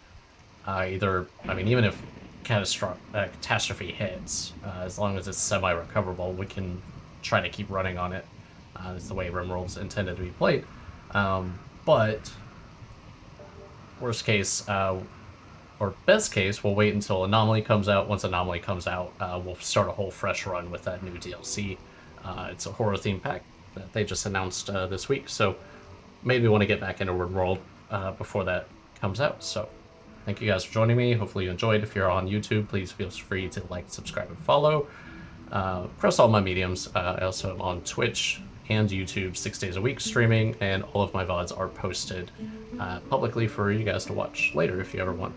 Even if catastrophe hits, as long as it's semi-recoverable, we can try to keep running on it. That's the way Rimworld's intended to be played. But worst case, or best case, we'll wait until Anomaly comes out. Once Anomaly comes out, we'll start a whole fresh run with that new DLC. It's a horror theme pack that they just announced this week, so maybe want to get back into Rimworld before that comes out. So thank you guys for joining me. Hopefully you enjoyed. If you're on YouTube, please feel free to like, subscribe, and follow. Across all my mediums. I also am on Twitch and YouTube 6 days a week streaming, and all of my VODs are posted publicly for you guys to watch later if you ever want.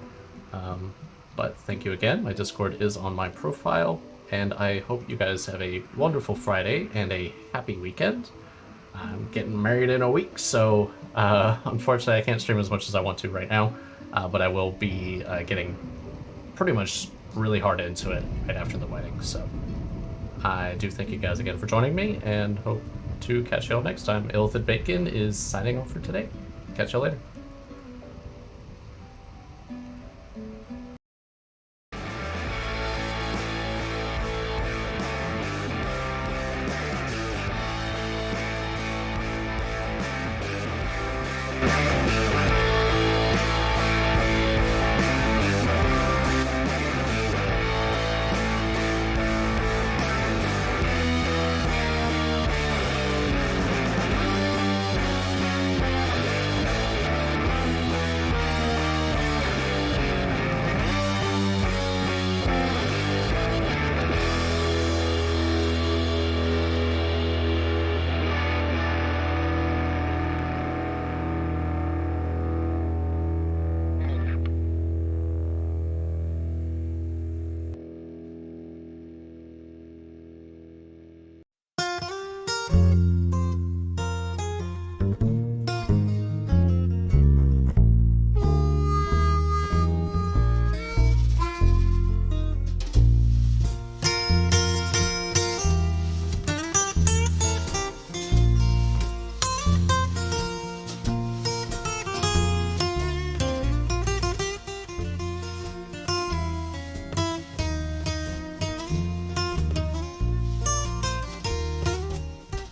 But thank you again. My Discord is on my profile, and I hope you guys have a wonderful Friday and a happy weekend. I'm getting married in a week, so unfortunately I can't stream as much as I want to right now, but I will be getting pretty much really hard into it right after the wedding. So I do thank you guys again for joining me, and hope to catch y'all next time. Illithid Bacon is signing off for today. Catch y'all later.